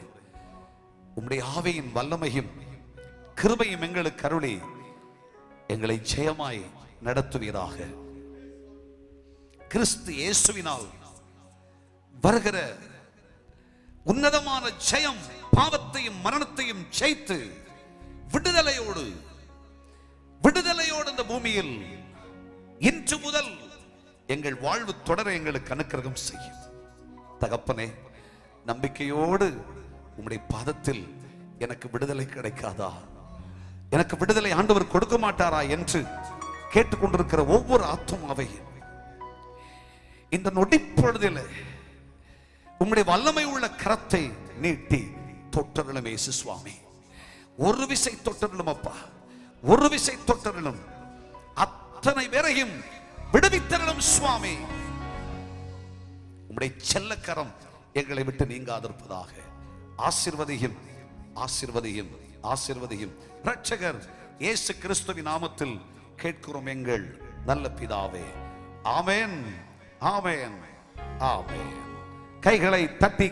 உம்முடைய ஆவியின் வல்லமையும் கிருபையும் எங்களுக்கு அருளி எங்களை ஜெயமாய் நடத்துவீராக. கிறிஸ்து இயேசுவினால் வருகிற உன்னதமான ஜெயம் பாவத்தையும் மரணத்தையும் ஜெயித்து விடுதலையோடு இந்த பூமியில் இன்று முதல் எங்கள் வாழ்வு தொடர எங்களுக்கு அனுக்கிரகம் செய்யும். தகப்பனே, நம்பிக்கையோடு உம்முடைய பாதத்தில் எனக்கு விடுதலை கிடைக்காதா, எனக்கு விடுதலை ஆண்டவர் கொடுக்க மாட்டாரா என்று கேட்டுக்கொண்டிருக்கிற ஒவ்வொரு ஆத்துமாவையும் இந்த நொடிப்பொழுதில் உம்முடைய வல்லமை உள்ள கரத்தை நீட்டி தொட்டருளும் இயேசு சுவாமி. ஒரு விசை தொட்டருளும் அப்பா, ஒரு விசை தொட்டருளும். அத்தனை பேரையும் விடுவித்தருளும் சுவாமி. உம்முடைய செல்லக்கரம் எங்களை விட்டு நீங்காதிருப்பதாக. ஆசீர்வதியும், ஆசீர்வதியும், ஆசீர்வதியும். இரட்சகர் இயேசு கிறிஸ்துவின் நாமத்தில் கேட்கிறோம் எங்கள் நல்ல பிதாவே. ஆமென், ஆமென், ஆமென். கைகளை தட்டி